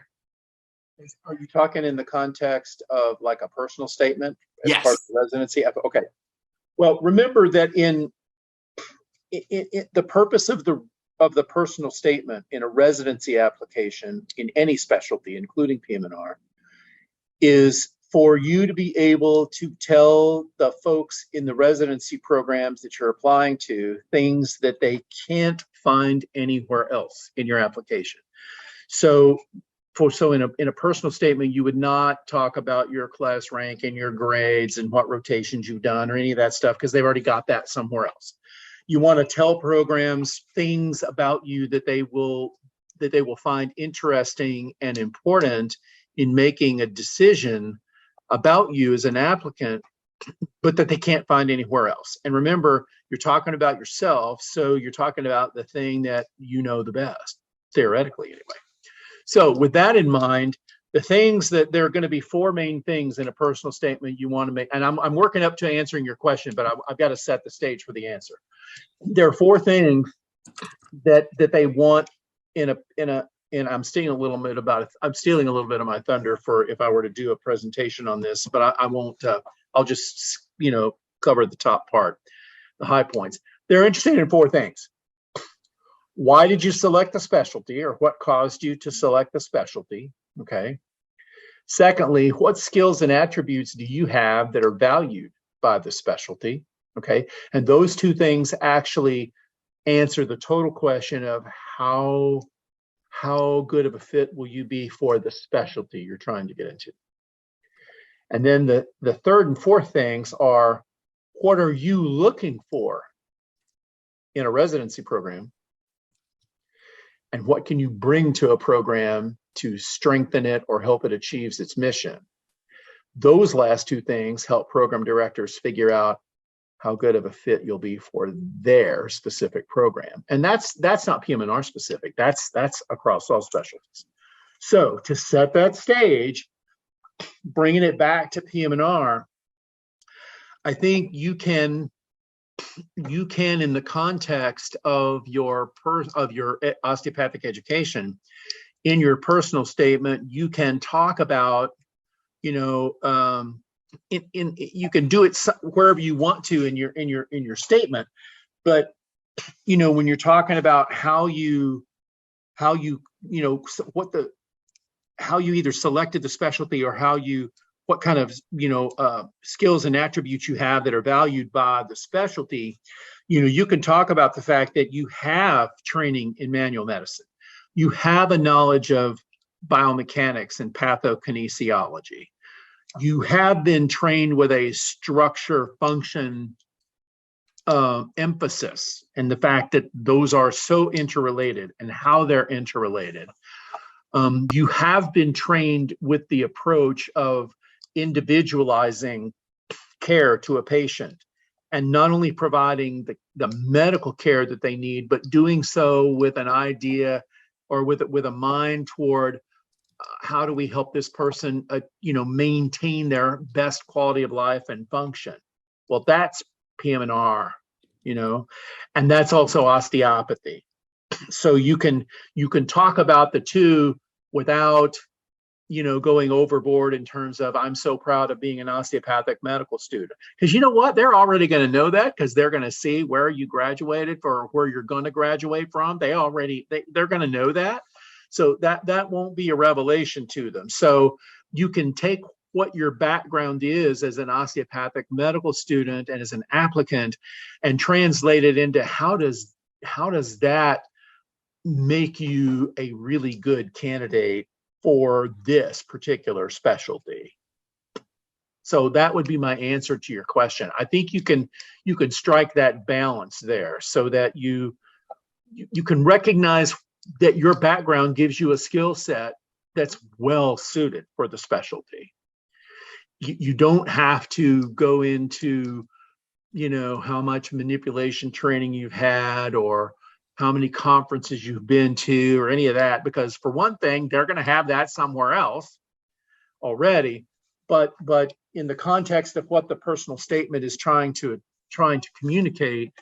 Are you talking in the context of like a personal statement as Yes. part of the residency? Okay. Well, remember that in the purpose of the personal statement in a residency application in any specialty, including PM&R, is for you to be able to tell the folks in the residency programs that you're applying to things that they can't find anywhere else in your application. So in a personal statement, you would not talk about your class rank and your grades and what rotations you've done or any of that stuff, because they've already got that somewhere else. You want to tell programs things about you that they will find interesting and important in making a decision about you as an applicant, but that they can't find anywhere else. And remember, you're talking about yourself, so you're talking about the thing that you know the best, theoretically anyway. So with that in mind, the things that there are going to be four main things in a personal statement you want to make, and I'm working up to answering your question, but I've got to set the stage for the answer. There are four things that they want and I'm stealing a little bit of my thunder for if I were to do a presentation on this, but I won't. I'll just cover the top part, the high points. They're interested in four things. Why did you select the specialty, or what caused you to select the specialty? Okay. Secondly, what skills and attributes do you have that are valued by the specialty? Okay. And those two things actually answer the total question of how good of a fit will you be for the specialty you're trying to get into. And then the third and fourth things are, what are you looking for in a residency program? And what can you bring to a program to strengthen it or help it achieve its mission? Those last two things help program directors figure out how good of a fit you'll be for their specific program. And that's not PM&R specific. That's across all specialties. So to set that stage, bringing it back to PM&R, I think you can, in the context of your osteopathic education, in your personal statement, you can talk about, you can do it wherever you want to in your statement, but when you're talking about how you either selected the specialty or what kind of skills and attributes you have that are valued by the specialty, you can talk about the fact that you have training in manual medicine, you have a knowledge of biomechanics and pathokinesiology, you have been trained with a structure function emphasis, and the fact that those are so interrelated and how they're interrelated. You have been trained with the approach of individualizing care to a patient, and not only providing the medical care that they need, but doing so with an idea or with a mind toward how do we help this person maintain their best quality of life and function. Well, that's PM&R, and that's also osteopathy. So you can talk about the two without, going overboard in terms of, I'm so proud of being an osteopathic medical student. Because you know what? They're already going to know that, because they're going to see where you graduated or where you're going to graduate from. They're going to know that. So that won't be a revelation to them. So you can take what your background is as an osteopathic medical student and as an applicant and translate it into how does that make you a really good candidate for this particular specialty. So that would be my answer to your question. I think you can strike that balance there so that you can recognize that your background gives you a skill set that's well suited for the specialty. You don't have to go into, how much manipulation training you've had or how many conferences you've been to or any of that, because for one thing, they're going to have that somewhere else already. But in the context of what the personal statement is trying to communicate,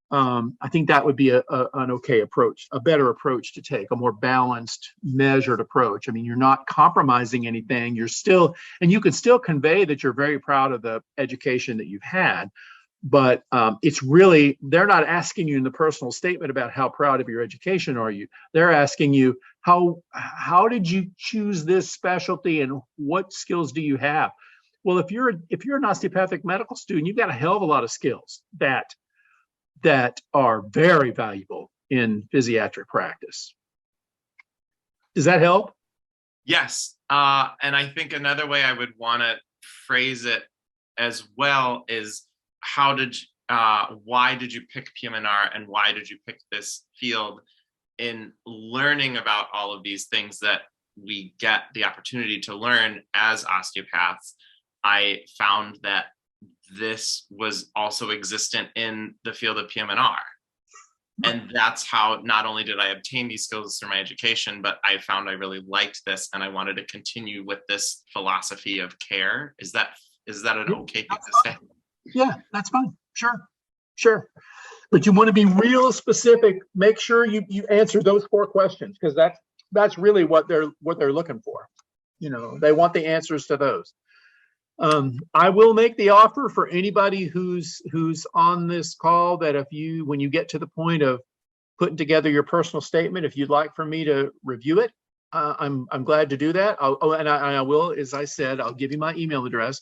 I think that would be an okay approach, a better approach to take, a more balanced, measured approach. I mean, you're not compromising anything. And you can still convey that you're very proud of the education that you've had. But it's really, they're not asking you in the personal statement about how proud of your education are you. They're asking you, how did you choose this specialty and what skills do you have? Well, if you're an osteopathic medical student, you've got a hell of a lot of skills that are very valuable in physiatric practice. Does that help? Yes. And I think another way I would want to phrase it as well is, why did you pick PM&R and why did you pick this field? In learning about all of these things that we get the opportunity to learn as osteopaths, I found that this was also existent in the field of PM&R. And that's how not only did I obtain these skills through my education, but I found I really liked this and I wanted to continue with this philosophy of care. Is that an okay thing to say? Yeah, that's fine. Sure. But you want to be real specific. Make sure you answer those 4 questions, because that's really what they're looking for. They want the answers to those. I will make the offer for anybody who's on this call that when you get to the point of putting together your personal statement, if you'd like for me to review it, I'm glad to do that. I will, as I said, I'll give you my email address.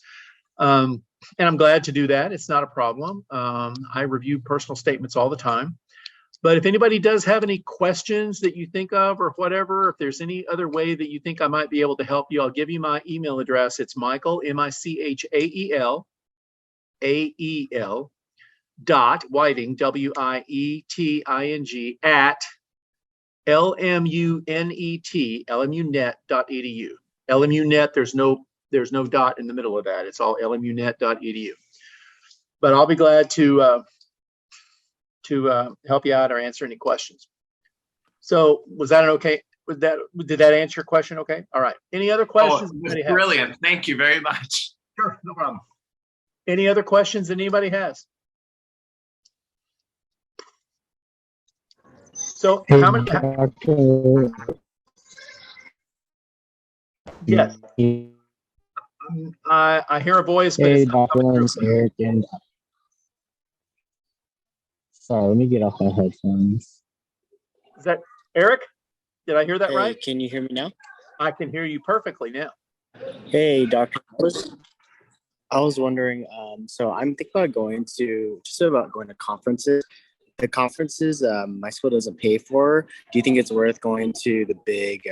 And I'm glad to do that. It's not a problem. I review personal statements all the time. But if anybody does have any questions that you think of or whatever, if there's any other way that you think I might be able to help you, I'll give you my email address. It's Michael, Michael, AEL, Wieting, WIETING, at LMUNET.edu. LMUNet, there's no dot in the middle of that. It's all lmunet.edu. But I'll be glad to help you out or answer any questions. So was that okay? Did that answer your question? Okay. All right. Any other questions? Brilliant. Thank you very much. Sure. No problem. Any other questions that anybody has? So how many? Yes. I hear a voice. But Hey, Dr. Lawrence, Eric, and sorry, let me get off my headphones. Is that Eric? Did I hear that right? Can you hear me now? I can hear you perfectly now. Hey, Dr. I was wondering, so I'm thinking about going to conferences. The conferences my school doesn't pay for. Do you think it's worth going to the big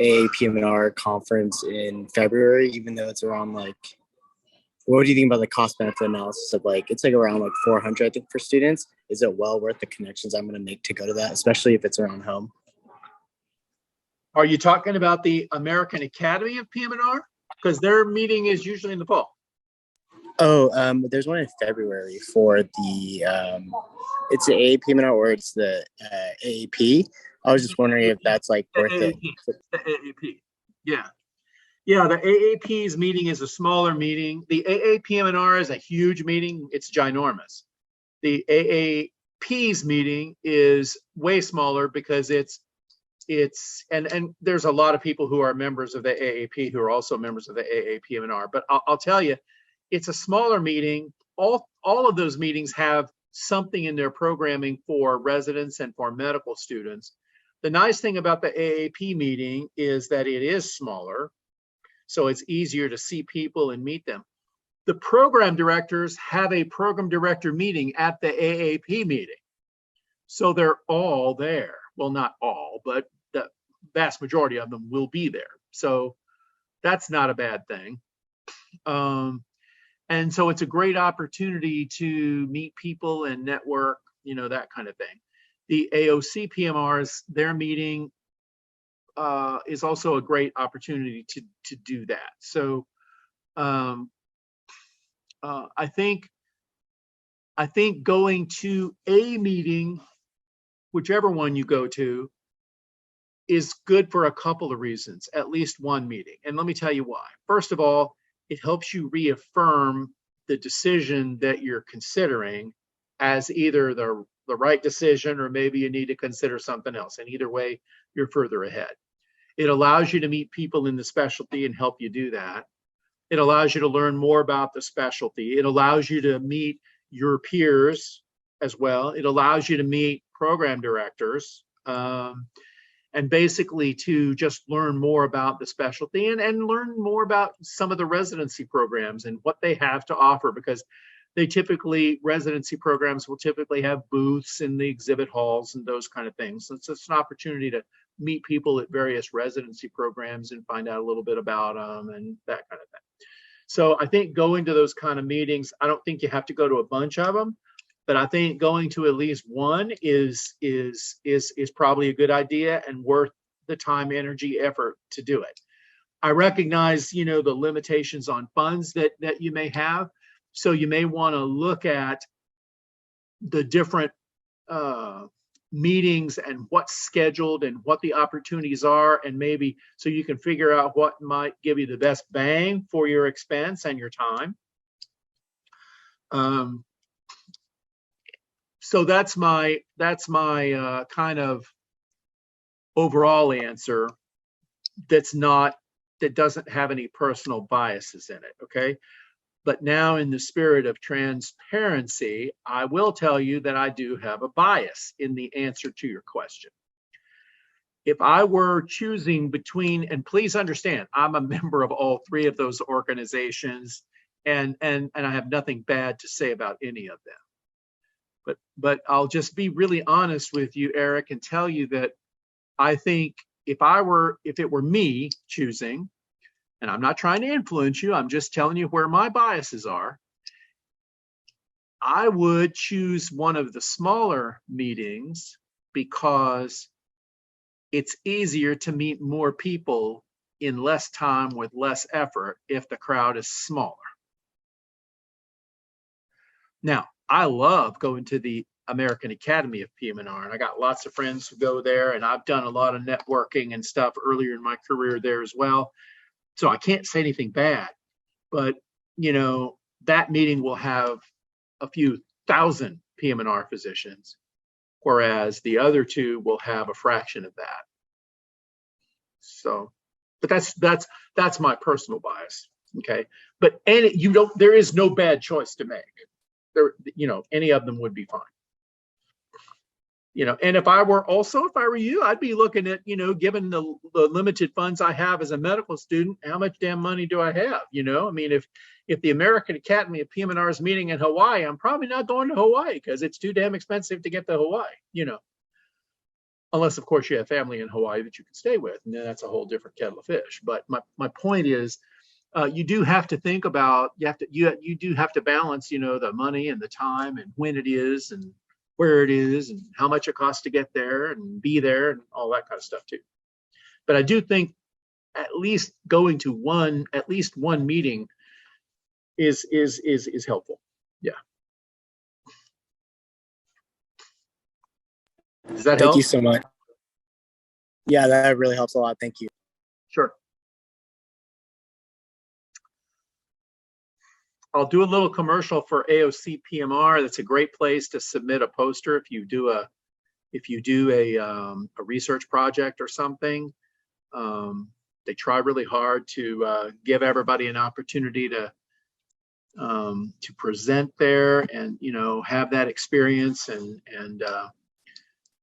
AAPM&R conference in February, even though it's around what do you think about the cost benefit analysis of it's around $400, I think, for students? Is it well worth the connections I'm going to make to go to that, especially if it's around home? Are you talking about the American Academy of PM&R? Because their meeting is usually in the fall. Oh, there's one in February for the it's the AAPM&R or it's the AAP. I was just wondering if that's worth it. The AAP. Yeah. Yeah, the AAP's meeting is a smaller meeting. The AAPM&R is a huge meeting. It's ginormous. The AAP's meeting is way smaller because and there's a lot of people who are members of the AAP who are also members of the AAPM&R. But I'll tell you, it's a smaller meeting. All of those meetings have something in their programming for residents and for medical students. The nice thing about the AAP meeting is that it is smaller, so it's easier to see people and meet them. The program directors have a program director meeting at the AAP meeting. So they're all there. Well, not all, but the vast majority of them will be there. So that's not a bad thing. And so it's a great opportunity to meet people and network, that kind of thing. The AOCPMR's, their meeting is also a great opportunity to do that. So I think going to a meeting, whichever one you go to, is good for a couple of reasons, at least one meeting. And let me tell you why. First of all, it helps you reaffirm the decision that you're considering as either the right decision, or maybe you need to consider something else. And either way, you're further ahead. It allows you to meet people in the specialty and help you do that. It allows you to learn more about the specialty. It allows you to meet your peers as well. It allows you to meet program directors and basically to just learn more about the specialty and learn more about some of the residency programs and what they have to offer, because residency programs will typically have booths in the exhibit halls and those kind of things. So it's an opportunity to meet people at various residency programs and find out a little bit about them and that kind of thing. So I think going to those kind of meetings, I don't think you have to go to a bunch of them, but I think going to at least one is probably a good idea and worth the time, energy, effort to do it. I recognize, the limitations on funds that you may have. So you may want to look at the different meetings and what's scheduled and what the opportunities are, and maybe so you can figure out what might give you the best bang for your expense and your time. So that's my kind of overall answer that doesn't have any personal biases in it. Okay. But now, in the spirit of transparency, I will tell you that I do have a bias in the answer to your question. If I were choosing between, and please understand, I'm a member of all three of those organizations, and I have nothing bad to say about any of them. But I'll just be really honest with you, Eric, and tell you that I think if it were me choosing, and I'm not trying to influence you, I'm just telling you where my biases are, I would choose one of the smaller meetings because it's easier to meet more people in less time with less effort if the crowd is smaller. Now, I love going to the American Academy of PM&R, and I got lots of friends who go there, and I've done a lot of networking and stuff earlier in my career there as well. So I can't say anything bad, but that meeting will have a few thousand PM&R physicians, whereas the other two will have a fraction of that. So, but that's my personal bias. Okay, but there is no bad choice to make. Any of them would be fine. And if I were you, I'd be looking at, given the limited funds I have as a medical student, how much damn money do I have? I mean, if the American Academy of PM&R is meeting in Hawaii, I'm probably not going to Hawaii because it's too damn expensive to get to Hawaii, unless of course you have family in Hawaii that you can stay with, and then that's a whole different kettle of fish. But my point is, you do have to think about, you do have to balance, the money and the time and when it is and where it is and how much it costs to get there and be there and all that kind of stuff too. But I do think at least going to at least one meeting is helpful. Yeah. Does that help? Thank you so much. Yeah, that really helps a lot. Thank you. Sure. I'll do a little commercial for AOCPMR. That's a great place to submit a poster if you do a research project or something. They try really hard to give everybody an opportunity to present there and, you know, have that experience, and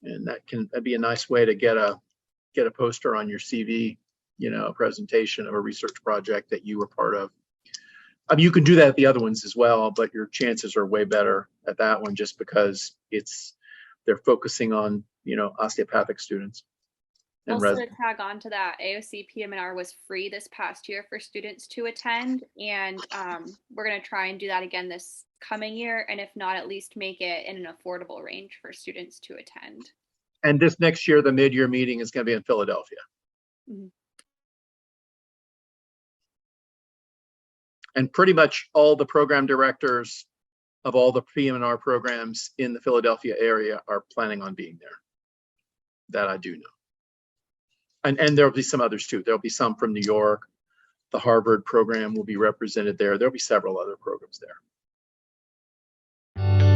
that'd be a nice way to get a poster on your CV, you know, a presentation of a research project that you were part of. I mean, you can do that at the other ones as well, but your chances are way better at that one just because they're focusing on, you know, osteopathic students. And also, to tag on to that, AOC PM&R was free this past year for students to attend, and we're going to try and do that again this coming year, and if not, at least make it in an affordable range for students to attend. And this next year, the mid-year meeting is going to be in Philadelphia. Mm-hmm. And pretty much all the program directors of all the PM&R programs in the Philadelphia area are planning on being there. That I do know. And there'll be some others too. There'll be some from New York. The Harvard program will be represented there. There'll be several other programs there.